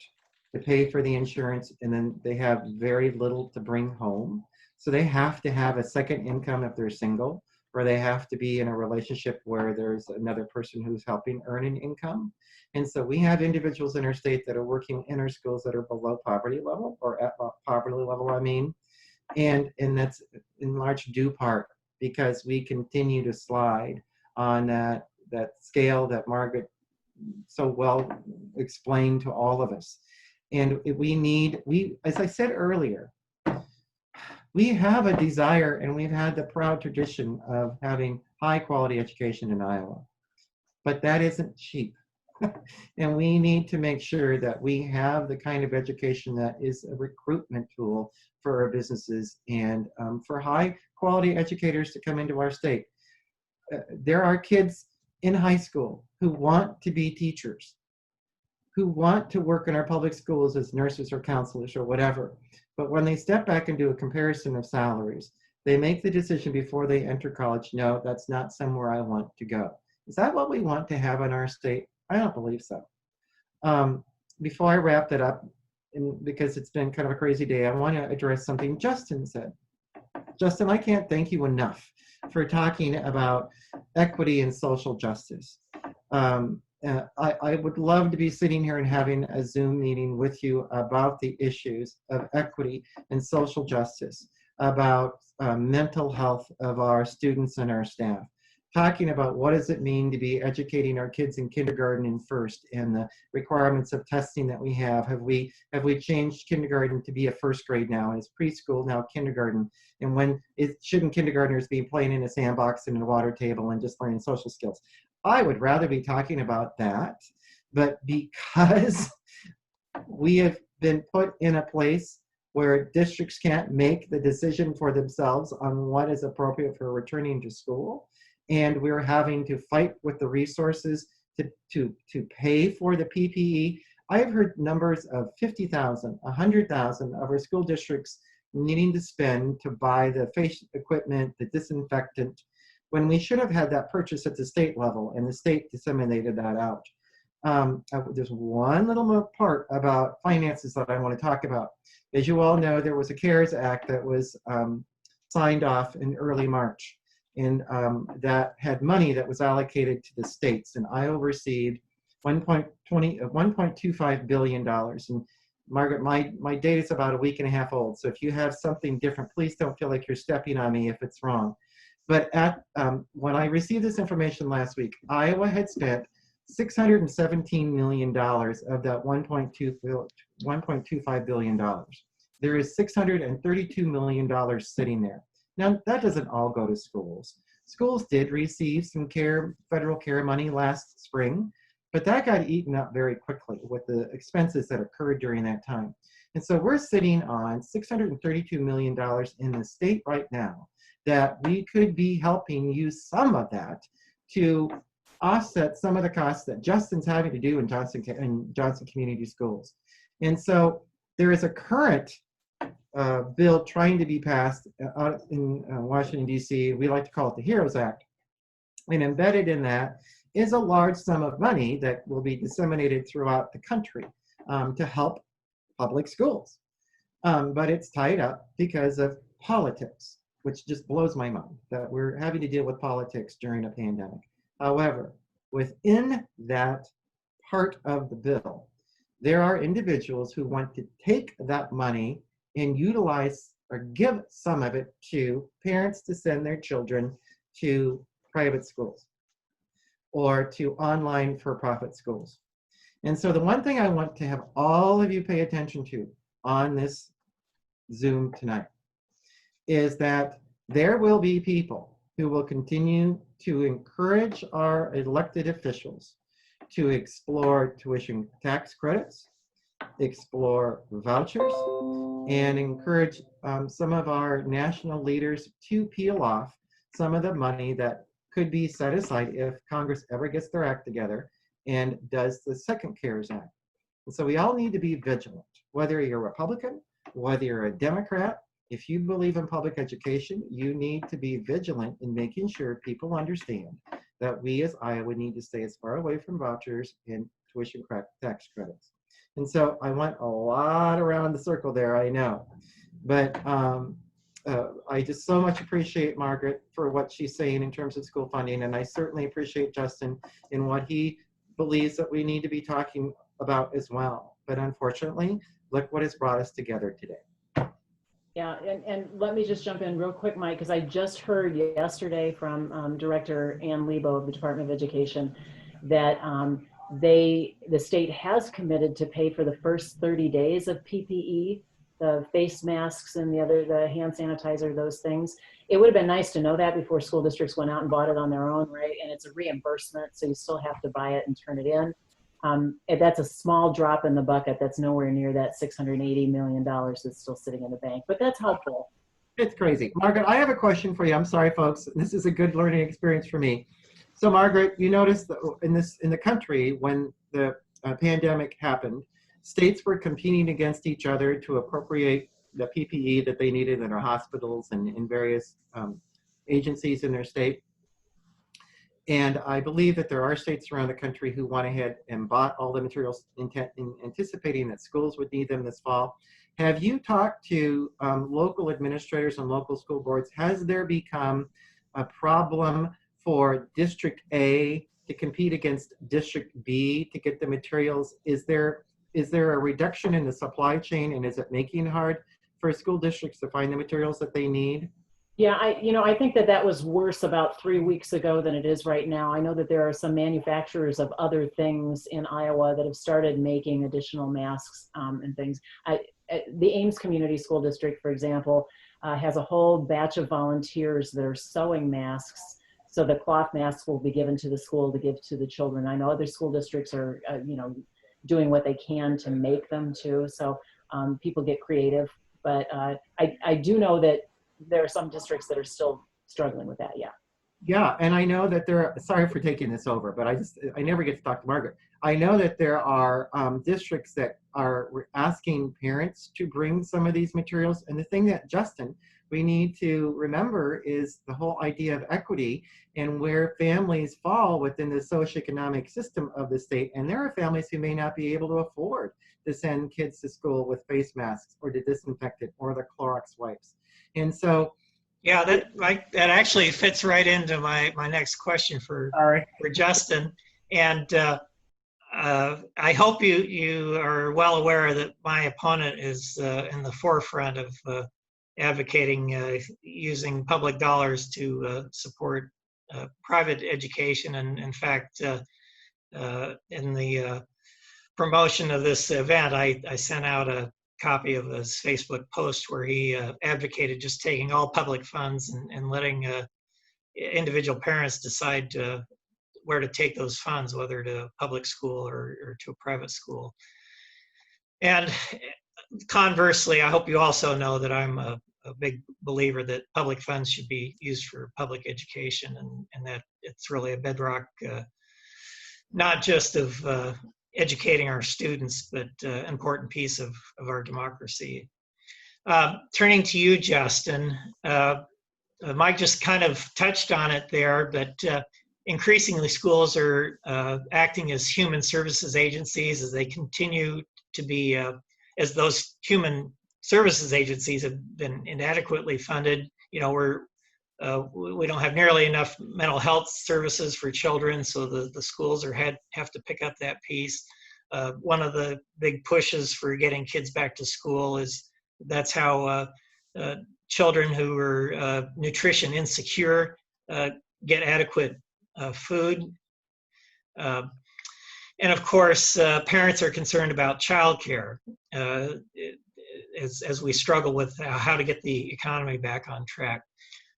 to pay for the insurance, and then they have very little to bring home. So they have to have a second income if they're single, or they have to be in a relationship where there's another person who's helping earn an income. And so we have individuals in our state that are working in our schools that are below poverty level, or at poverty level, I mean. And that's in large due part because we continue to slide on that scale that Margaret so well explained to all of us. And as I said earlier, we have a desire, and we've had the proud tradition of having high quality education in Iowa, but that isn't cheap. And we need to make sure that we have the kind of education that is a recruitment tool for our businesses and for high quality educators to come into our state. There are kids in high school who want to be teachers, who want to work in our public schools as nurses or counselors or whatever. But when they step back and do a comparison of salaries, they make the decision before they enter college, no, that's not somewhere I want to go. Is that what we want to have in our state? I don't believe so. Before I wrap that up, because it's been kind of a crazy day, I want to address something Justin said. Justin, I can't thank you enough for talking about equity and social justice. I would love to be sitting here and having a Zoom meeting with you about the issues of equity and social justice, about mental health of our students and our staff, talking about what does it mean to be educating our kids in kindergarten and first, and the requirements of testing that we have. Have we changed kindergarten to be a first grade now? It's preschool, now kindergarten. And when shouldn't kindergartners be playing in a sandbox and a water table and just learning social skills? I would rather be talking about that, but because we have been put in a place where districts can't make the decision for themselves on what is appropriate for returning to school, and we're having to fight with the resources to pay for the PPE. I have heard numbers of 50,000, 100,000 of our school districts needing to spend to buy the face equipment, the disinfectant, when we should have had that purchase at the state level, and the state disseminated that out. There's one little more part about finances that I want to talk about. As you all know, there was a CARES Act that was signed off in early March. And that had money that was allocated to the states, and Iowa received $1.25 billion. And Margaret, my data is about a week and a half old, so if you have something different, please don't feel like you're stepping on me if it's wrong. But when I received this information last week, Iowa had spent $617 million of that $1.25 billion. There is $632 million sitting there. Now, that doesn't all go to schools. Schools did receive some federal care money last spring, but that got eaten up very quickly with the expenses that occurred during that time. And so we're sitting on $632 million in the state right now that we could be helping use some of that to offset some of the costs that Justin's having to do in Johnston Community Schools. And so there is a current bill trying to be passed out in Washington, D.C. We like to call it the HEROES Act. And embedded in that is a large sum of money that will be disseminated throughout the country to help public schools. But it's tied up because of politics, which just blows my mind that we're having to deal with politics during a pandemic. However, within that part of the bill, there are individuals who want to take that money and utilize or give some of it to parents to send their children to private schools or to online for-profit schools. And so the one thing I want to have all of you pay attention to on this Zoom tonight is that there will be people who will continue to encourage our elected officials to explore tuition tax credits, explore vouchers, and encourage some of our national leaders to peel off some of the money that could be set aside if Congress ever gets their act together and does the second CARES Act. And so we all need to be vigilant, whether you're a Republican, whether you're a Democrat. If you believe in public education, you need to be vigilant in making sure people understand that we as Iowa need to stay as far away from vouchers and tuition tax credits. And so I went a lot around the circle there, I know. But I just so much appreciate Margaret for what she's saying in terms of school funding. And I certainly appreciate Justin in what he believes that we need to be talking about as well. But unfortunately, look what has brought us together today. Yeah, and let me just jump in real quick, Mike, because I just heard yesterday from Director Ann Lebo of the Department of Education that the state has committed to pay for the first 30 days of PPE, the face masks and the hand sanitizer, those things. It would have been nice to know that before school districts went out and bought it on their own, right? And it's a reimbursement, so you still have to buy it and turn it in. That's a small drop in the bucket. That's nowhere near that $680 million that's still sitting in the bank, but that's helpful. It's crazy. Margaret, I have a question for you. I'm sorry, folks. This is a good learning experience for me. So Margaret, you noticed that in the country, when the pandemic happened, states were competing against each other to appropriate the PPE that they needed in our hospitals and in various agencies in their state. And I believe that there are states around the country who went ahead and bought all the materials anticipating that schools would need them this fall. Have you talked to local administrators and local school boards? Has there become a problem for District A to compete against District B to get the materials? Is there a reduction in the supply chain, and is it making it hard for school districts to find the materials that they need? Yeah, I think that was worse about 3 weeks ago than it is right now. I know that there are some manufacturers of other things in Iowa that have started making additional masks and things. The Ames Community School District, for example, has a whole batch of volunteers that are sewing masks. So the cloth masks will be given to the school to give to the children. I know other school districts are, doing what they can to make them too. So people get creative, but I do know that there are some districts that are still struggling with that. Yeah. Yeah, and I know that sorry for taking this over, but I never get to talk to Margaret. I know that there are districts that are asking parents to bring some of these materials. And the thing that, Justin, we need to remember is the whole idea of equity and where families fall within the socioeconomic system of the state. And there are families who may not be able to afford to send kids to school with face masks or to disinfect it or the Clorox wipes. And so, yeah, that actually fits right into my next question for Justin. And I hope you are well aware that my opponent is in the forefront of advocating using public dollars to support private education. And in fact, in the promotion of this event, I sent out a copy of his Facebook post where he advocated just taking all public funds and letting individual parents decide where to take those funds, whether to a public school or to a private school. And conversely, I hope you also know that I'm a big believer that public funds should be used for public education, and that it's really a bedrock, not just of educating our students, but important piece of our democracy. Turning to you, Justin, Mike just kind of touched on it there, but increasingly schools are acting as human services agencies as they continue to be, as those human services agencies have been inadequately funded. We don't have nearly enough mental health services for children, so the schools have to pick up that piece. One of the big pushes for getting kids back to school is that's how children who are nutrition insecure get adequate food. And of course, parents are concerned about childcare as we struggle with how to get the economy back on track.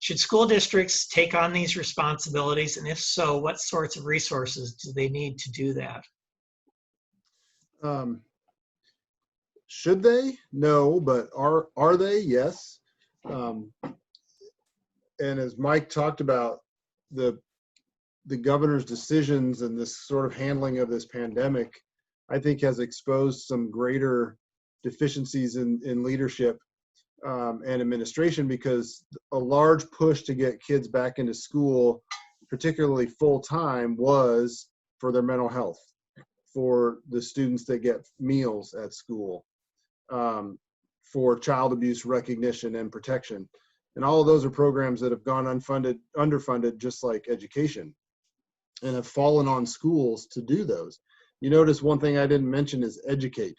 Should school districts take on these responsibilities? And if so, what sorts of resources do they need to do that? Should they? No, but are they? Yes. And as Mike talked about, the governor's decisions and this sort of handling of this pandemic, I think has exposed some greater deficiencies in leadership and administration, because a large push to get kids back into school, particularly full-time, was for their mental health, for the students that get meals at school, for child abuse recognition and protection. And all of those are programs that have gone underfunded, just like education, and have fallen on schools to do those. You notice one thing I didn't mention is educate.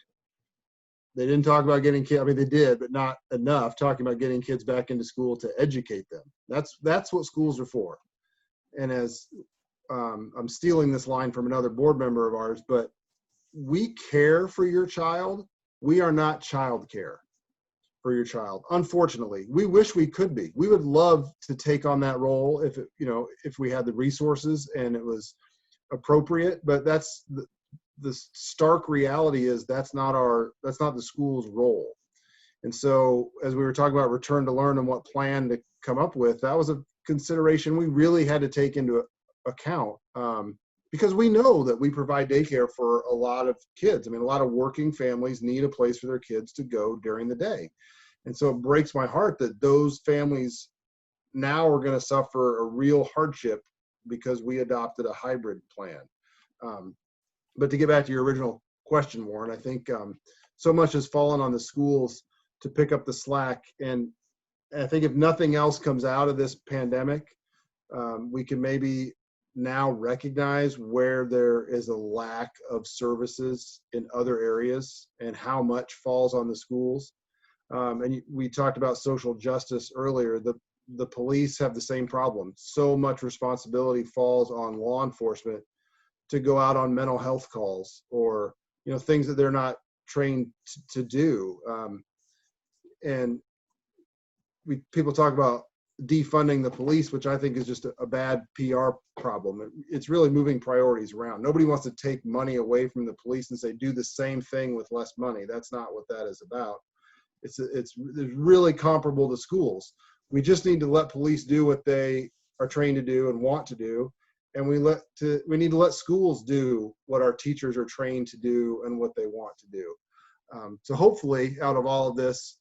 They didn't talk about getting kids, I mean, they did, but not enough, talking about getting kids back into school to educate them. That's what schools are for. And as I'm stealing this line from another board member of ours, but we care for your child. We are not child care for your child. Unfortunately, we wish we could be. We would love to take on that role if we had the resources and it was appropriate, but that's the stark reality is that's not the school's role. And so as we were talking about return to learn and what plan to come up with, that was a consideration we really had to take into account, because we know that we provide daycare for a lot of kids. I mean, a lot of working families need a place for their kids to go during the day. And so it breaks my heart that those families now are going to suffer a real hardship because we adopted a hybrid plan. But to get back to your original question, Warren, I think so much has fallen on the schools to pick up the slack. And I think if nothing else comes out of this pandemic, we can maybe now recognize where there is a lack of services in other areas and how much falls on the schools. And we talked about social justice earlier. The police have the same problem. So much responsibility falls on law enforcement to go out on mental health calls or things that they're not trained to do. And people talk about defunding the police, which I think is just a bad PR problem. It's really moving priorities around. Nobody wants to take money away from the police and say, do the same thing with less money. That's not what that is about. It's really comparable to schools. We just need to let police do what they are trained to do and want to do. And we need to let schools do what our teachers are trained to do and what they want to do. So hopefully out of all of this,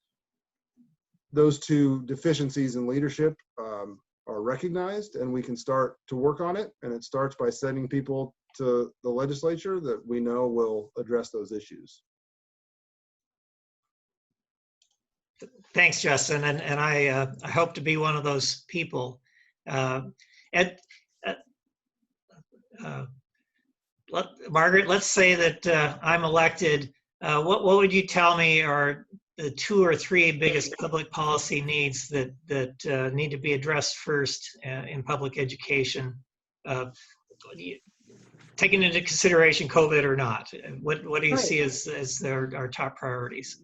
those two deficiencies in leadership are recognized and we can start to work on it. And it starts by sending people to the legislature that we know will address those issues. Thanks, Justin. And I hope to be one of those people. Margaret, let's say that I'm elected. What would you tell me are the 2 or 3 biggest public policy needs that need to be addressed first in public education, taking into consideration COVID or not? What do you see as our top priorities?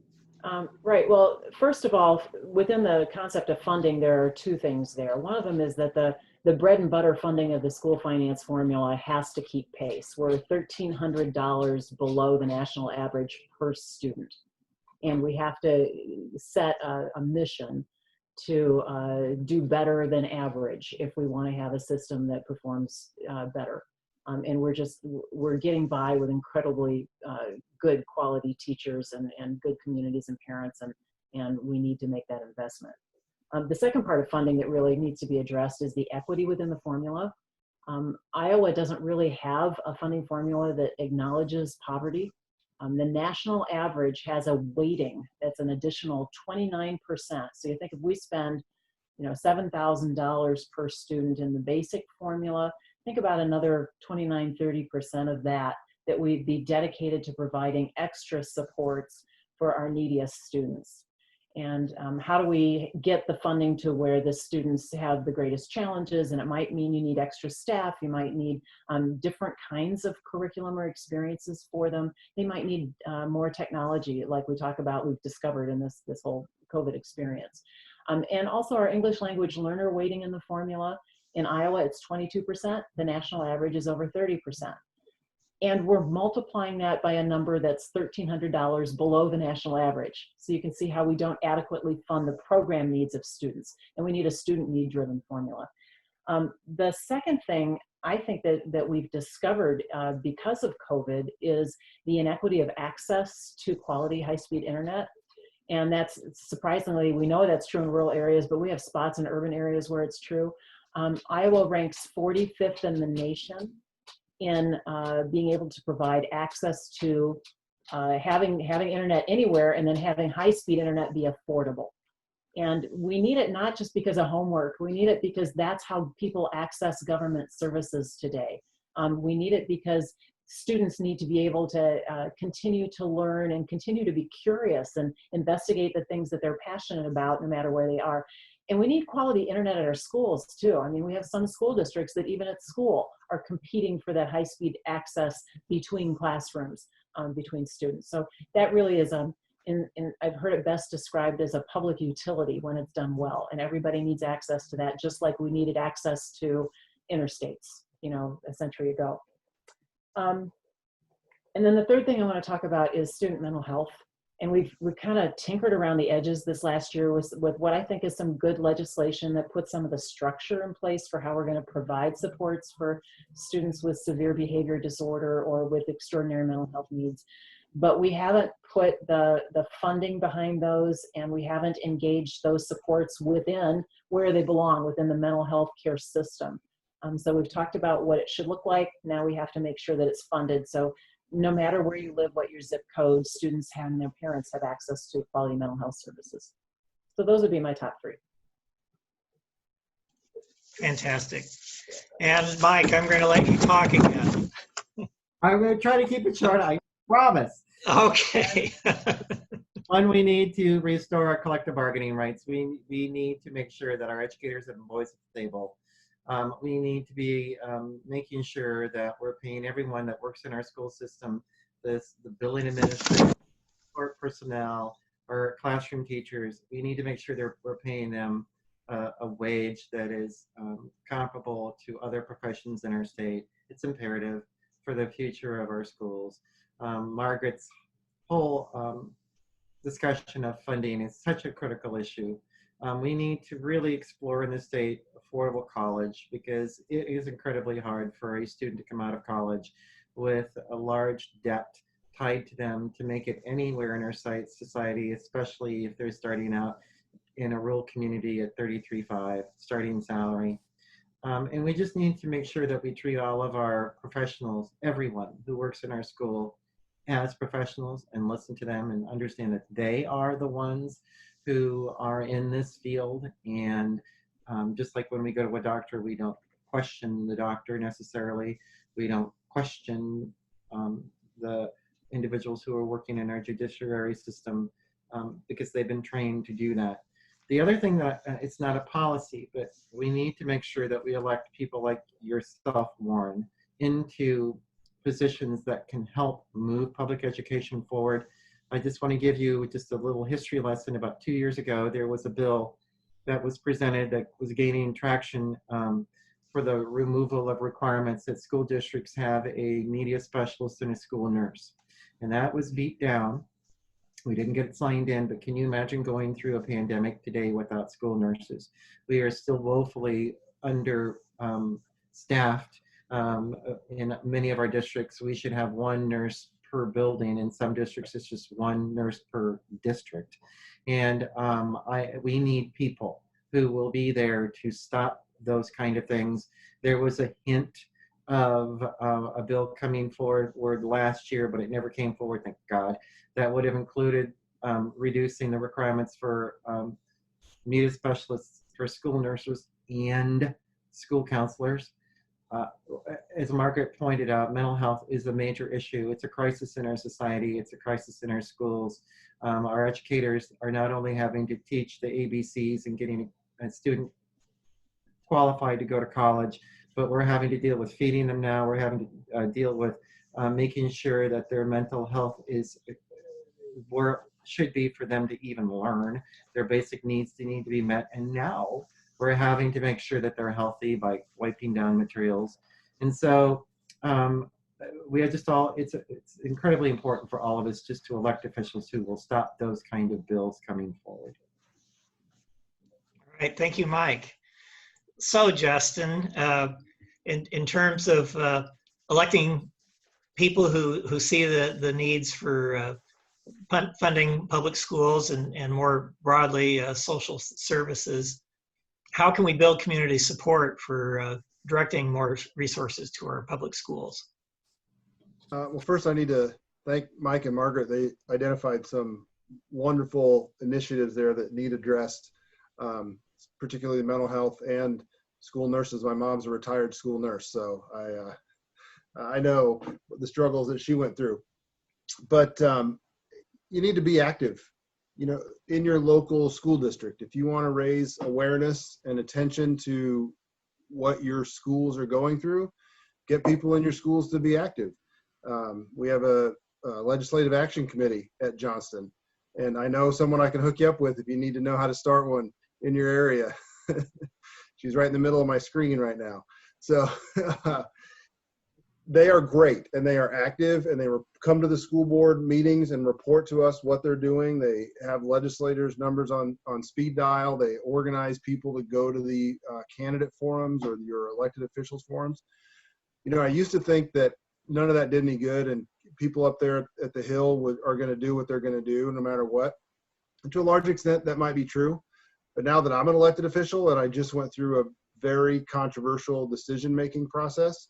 Right. Well, first of all, within the concept of funding, there are 2 things there. One of them is that the bread and butter funding of the school finance formula has to keep pace. We're $1,300 below the national average per student. And we have to set a mission to do better than average if we want to have a system that performs better. And we're getting by with incredibly good quality teachers and good communities and parents, and we need to make that investment. The second part of funding that really needs to be addressed is the equity within the formula. Iowa doesn't really have a funding formula that acknowledges poverty. The national average has a weighting that's an additional 29%. So you think if we spend $7,000 per student in the basic formula, think about another 29–30% of that would be dedicated to providing extra supports for our neediest students. And how do we get the funding to where the students have the greatest challenges? And it might mean you need extra staff. You might need different kinds of curriculum or experiences for them. They might need more technology, like we talk about, we've discovered in this whole COVID experience. And also our English language learner weighting in the formula. In Iowa, it's 22%. The national average is over 30%. And we're multiplying that by a number that's $1,300 below the national average. So you can see how we don't adequately fund the program needs of students, and we need a student need-driven formula. The second thing I think that we've discovered because of COVID is the inequity of access to quality high-speed internet. And that's surprisingly, we know that's true in rural areas, but we have spots in urban areas where it's true. Iowa ranks 45th in the nation in being able to provide access to having internet anywhere, and then having high-speed internet be affordable. And we need it not just because of homework, we need it because that's how people access government services today. We need it because students need to be able to continue to learn and continue to be curious and investigate the things that they're passionate about no matter where they are. And we need quality internet at our schools too. I mean, we have some school districts that even at school are competing for that high-speed access between classrooms, between students. So that really is, I've heard it best described as a public utility when it's done well. And everybody needs access to that, just like we needed access to interstates, you know, a century ago. And then the third thing I want to talk about is student mental health. And we've kind of tinkered around the edges this last year with what I think is some good legislation that puts some of the structure in place for how we're going to provide supports for students with severe behavior disorder or with extraordinary mental health needs. But we haven't put the funding behind those, and we haven't engaged those supports within where they belong within the mental health care system. So we've talked about what it should look like. Now we have to make sure that it's funded. So no matter where you live, what your zip code, students and their parents have access to quality mental health services. So those would be my top three. Fantastic. And Mike, I'm going to let you talk again. I'm going to try to keep it short, I promise. Okay. One, we need to restore our collective bargaining rights. We need to make sure that our educators have a voice at the table. We need to be making sure that we're paying everyone that works in our school system, the building administrators, support personnel, our classroom teachers. We need to make sure we're paying them a wage that is comparable to other professions in our state. It's imperative for the future of our schools. Margaret's whole discussion of funding is such a critical issue. We need to really explore in the state affordable college, because it is incredibly hard for a student to come out of college with a large debt tied to them to make it anywhere in our society, especially if they're starting out in a rural community at $33,500 starting salary. And we just need to make sure that we treat all of our professionals, everyone who works in our school, as professionals, and listen to them and understand that they are the ones who are in this field. And just like when we go to a doctor, we don't question the doctor necessarily. We don't question the individuals who are working in our judiciary system because they've been trained to do that. The other thing that it's not a policy, but we need to make sure that we elect people like yourself, Warren, into positions that can help move public education forward. I just want to give you just a little history lesson. About 2 years ago, there was a bill that was presented that was gaining traction for the removal of requirements that school districts have a media specialist and a school nurse. And that was beat down. We didn't get it signed in, but can you imagine going through a pandemic today without school nurses? We are still woefully understaffed in many of our districts. We should have one nurse per building. In some districts, it's just one nurse per district. And we need people who will be there to stop those kind of things. There was a hint of a bill coming forward last year, but it never came forward, thank God. That would have included reducing the requirements for media specialists for school nurses and school counselors. As Margaret pointed out, mental health is a major issue. It's a crisis in our society. It's a crisis in our schools. Our educators are not only having to teach the ABCs and getting a student qualified to go to college, but we're having to deal with feeding them now. We're having to deal with making sure that their mental health is, we're should be for them to even learn. Their basic needs need to be met. And now we're having to make sure that they're healthy by wiping down materials. And so we are just all, it's incredibly important for all of us just to elect officials who will stop those kind of bills coming forward. All right, thank you, Mike. So Justin, in terms of electing people who see the needs for funding public schools and more broadly social services, how can we build community support for directing more resources to our public schools? Well, first I need to thank Mike and Margaret. They identified some wonderful initiatives there that need addressed, particularly mental health and school nurses. My mom's a retired school nurse, so I know the struggles that she went through. But you need to be active, in your local school district. If you want to raise awareness and attention to what your schools are going through, get people in your schools to be active. We have a legislative action committee at Johnston, and I know someone I can hook you up with if you need to know how to start one in your area. She's right in the middle of my screen right now. So they are great, and they are active, and they come to the school board meetings and report to us what they're doing. They have legislators' numbers on speed dial. They organize people to go to the candidate forums or your elected officials forums. I used to think that none of that did any good, and people up there at the Hill are going to do what they're going to do no matter what. And to a large extent, that might be true. But now that I'm an elected official and I just went through a very controversial decision-making process,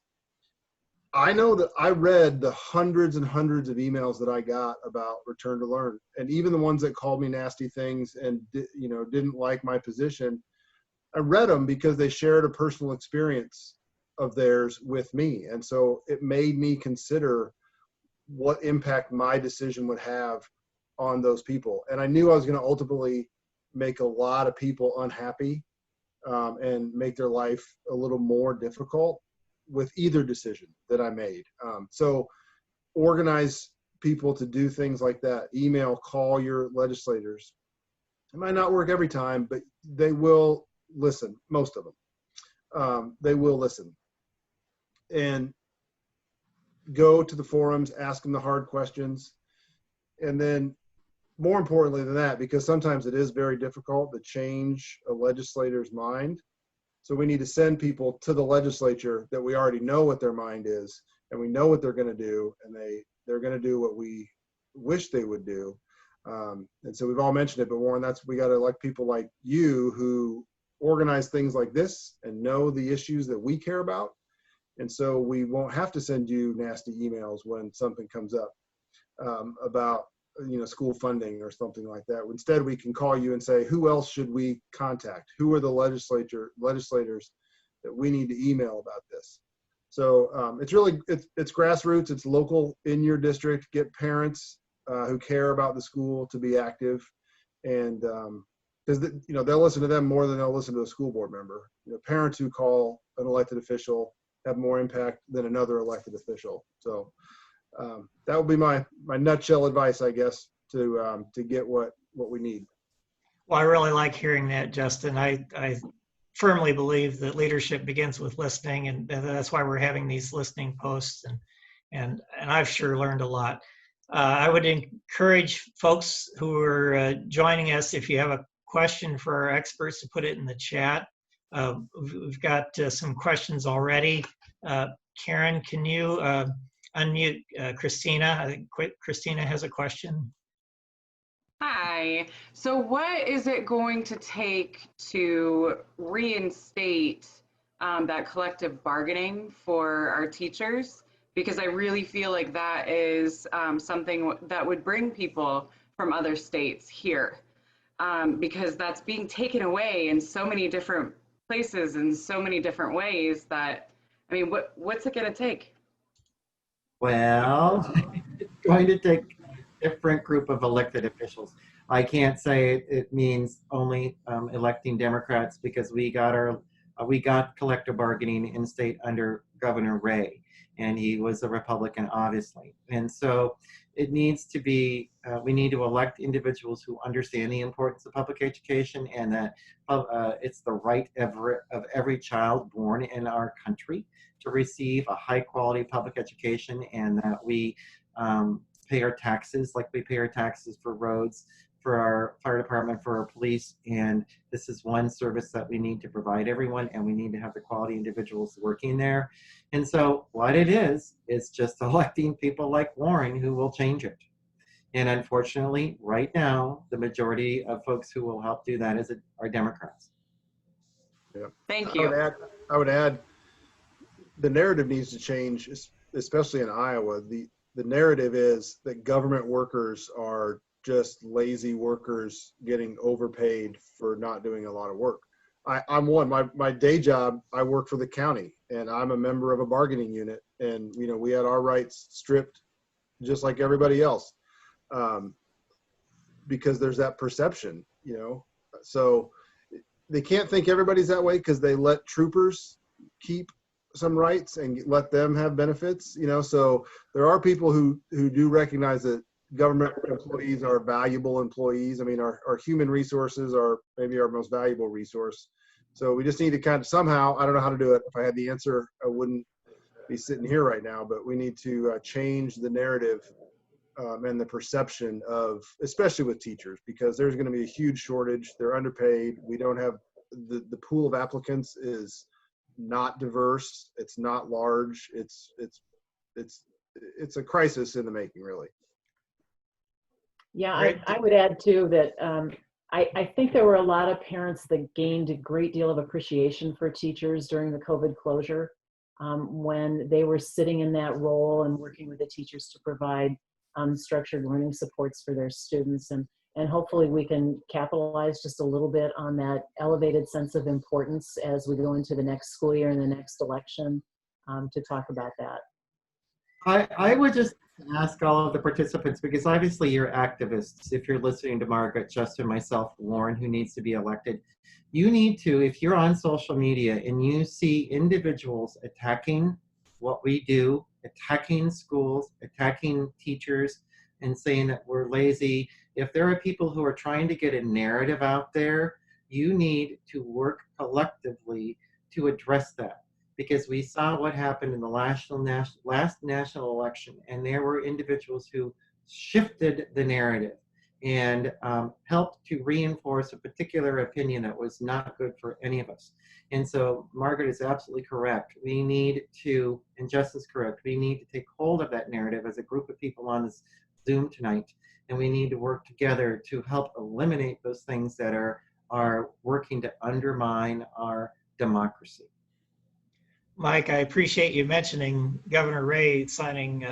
I know that I read the hundreds and hundreds of emails that I got about Return to Learn, and even the ones that called me nasty things and didn't like my position. I read them because they shared a personal experience of theirs with me, and so it made me consider what impact my decision would have on those people. And I knew I was going to ultimately make a lot of people unhappy and make their life a little more difficult with either decision that I made. So organize people to do things like that. Email, call your legislators. It might not work every time, but they will listen, most of them. They will listen. And go to the forums, ask them the hard questions. And then more importantly than that, because sometimes it is very difficult to change a legislator's mind. So we need to send people to the legislature that we already know what their mind is, and we know what they're going to do, and they're going to do what we wish they would do. And so we've all mentioned it, but Warren, we got to elect people like you who organize things like this and know the issues that we care about. And so we won't have to send you nasty emails when something comes up about school funding or something like that. Instead, we can call you and say, who else should we contact? Who are the legislators that we need to email about this? So it's grassroots, it's local in your district. Get parents who care about the school to be active, and because they'll listen to them more than they'll listen to a school board member. Parents who call an elected official have more impact than another elected official. So that would be my nutshell advice, I guess, to get what we need. Well, I really like hearing that, Justin. I firmly believe that leadership begins with listening, and that's why we're having these listening posts, and I've sure learned a lot. I would encourage folks who are joining us, if you have a question for our experts, to put it in the chat. We've got some questions already. Karen, can you unmute Christina? I think Christina has a question. Hi. So what is it going to take to reinstate that collective bargaining for our teachers? Because I really feel like that is something that would bring people from other states here, because that's being taken away in so many different places in so many different ways that, what's it going to take? Well, it's going to take a different group of elected officials. I can't say it means only electing Democrats, because we got our we got collective bargaining in state under Governor Ray, and he was a Republican, obviously. And so it needs to be, we need to elect individuals who understand the importance of public education, and that it's the right of every child born in our country to receive a high quality public education, and that we pay our taxes like we pay our taxes for roads, for our fire department, for our police. And this is one service that we need to provide everyone, and we need to have the quality individuals working there. And so what it is just electing people like Warren who will change it. And unfortunately, right now, the majority of folks who will help do that are Democrats. Yeah. Thank you. I would add, the narrative needs to change, especially in Iowa. The narrative is that government workers are just lazy workers getting overpaid for not doing a lot of work. I'm one. My day job, I work for the county, and I'm a member of a bargaining unit, and we had our rights stripped just like everybody else, because there's that perception, so they can't think everybody's that way because they let troopers keep some rights and let them have benefits, so there are people who do recognize that government employees are valuable employees. I mean, our human resources are maybe our most valuable resource. So we just need to kind of somehow, I don't know how to do it. If I had the answer, I wouldn't be sitting here right now, but we need to change the narrative and the perception of, especially with teachers, because there's going to be a huge shortage. They're underpaid. We don't have, the pool of applicants is not diverse. It's not large. It's a crisis in the making, really. Yeah, I would add too that I think there were a lot of parents that gained a great deal of appreciation for teachers during the COVID closure, when they were sitting in that role and working with the teachers to provide structured learning supports for their students. And hopefully we can capitalize just a little bit on that elevated sense of importance as we go into the next school year and the next election, to talk about that. I would just ask all of the participants, because obviously you're activists. If you're listening to Margaret, Justin, myself, Warren, who needs to be elected, you need to, if you're on social media and you see individuals attacking what we do, attacking schools, attacking teachers, and saying that we're lazy, if there are people who are trying to get a narrative out there, you need to work collectively to address that. Because we saw what happened in the last national election, and there were individuals who shifted the narrative and helped to reinforce a particular opinion that was not good for any of us. And so Margaret is absolutely correct. We need to, and Jess is correct, we need to take hold of that narrative as a group of people on this Zoom tonight, and we need to work together to help eliminate those things that are working to undermine our democracy. Mike, I appreciate you mentioning Governor Ray signing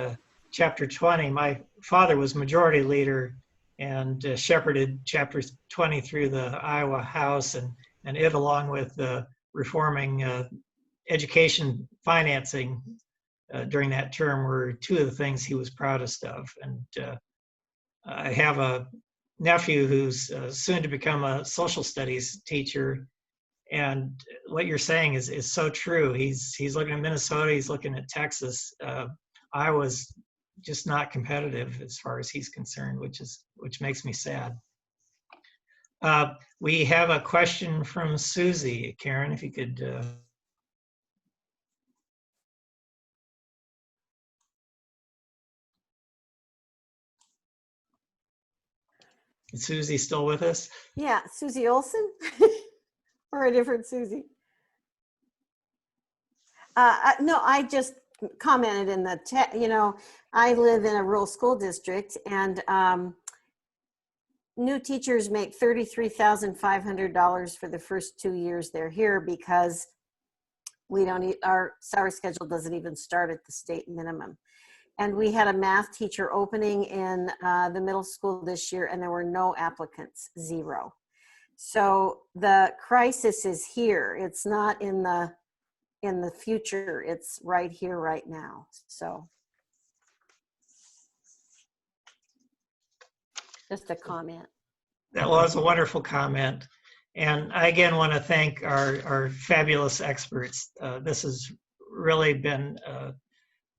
Chapter 20. My father was majority leader and shepherded Chapter 20 through the Iowa House, and it, along with reforming education financing during that term, were two of the things he was proudest of. And I have a nephew who's soon to become a social studies teacher. And what you're saying is so true. He's looking at Minnesota, he's looking at Texas. Iowa's just not competitive as far as he's concerned, which makes me sad. We have a question from Susie. Karen, if you could. Is Susie still with us? Yeah, Susie Olson. Or a different Susie? No, I just commented in the chat, I live in a rural school district, and new teachers make $33,500 for the first 2 years they're here, because our salary schedule doesn't even start at the state minimum. And we had a math teacher opening in the middle school this year, and there were no applicants, 0. So the crisis is here. It's not in the future. It's right here, right now. So just a comment. That was a wonderful comment. And I again want to thank our fabulous experts. This has really been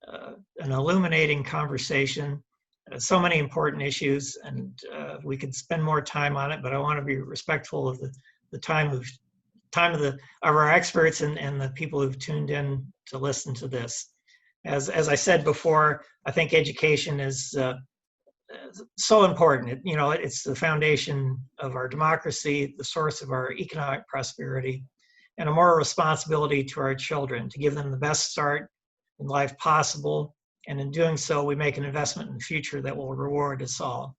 an illuminating conversation. So many important issues, and we could spend more time on it, but I want to be respectful of the time of our experts and the people who've tuned in to listen to this. As I said before, I think education is so important. It's the foundation of our democracy, the source of our economic prosperity, and a moral responsibility to our children to give them the best start in life possible. And in doing so, we make an investment in the future that will reward us all.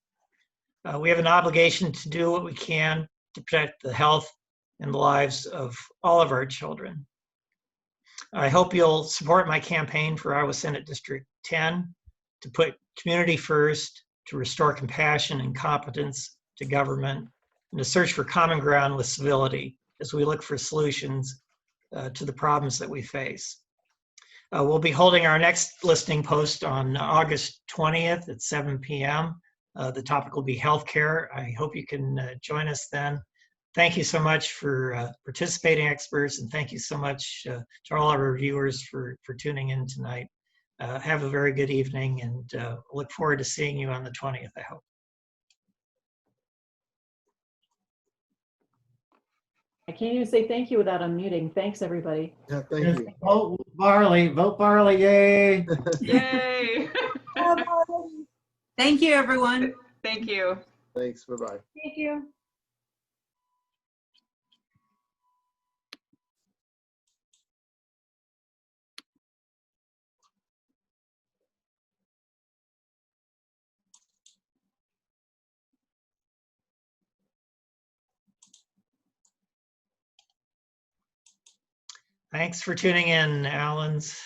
We have an obligation to do what we can to protect the health and the lives of all of our children. I hope you'll support my campaign for Iowa Senate District 10 to put community first, to restore compassion and competence to government, and to search for common ground with civility as we look for solutions to the problems that we face. We'll be holding our next listening post on August 20th at 7 p.m. The topic will be healthcare. I hope you can join us then. Thank you so much for participating, experts, and thank you so much to all our viewers for tuning in tonight. Have a very good evening, and look forward to seeing you on the 20th, I hope. I can't even say thank you without unmuting. Thanks, everybody. Yeah, thank you. Vote Varley, yay! Yay! Thank you, everyone. Thank you. Thanks. Bye-bye. Thank you. Thanks for tuning in, Allens.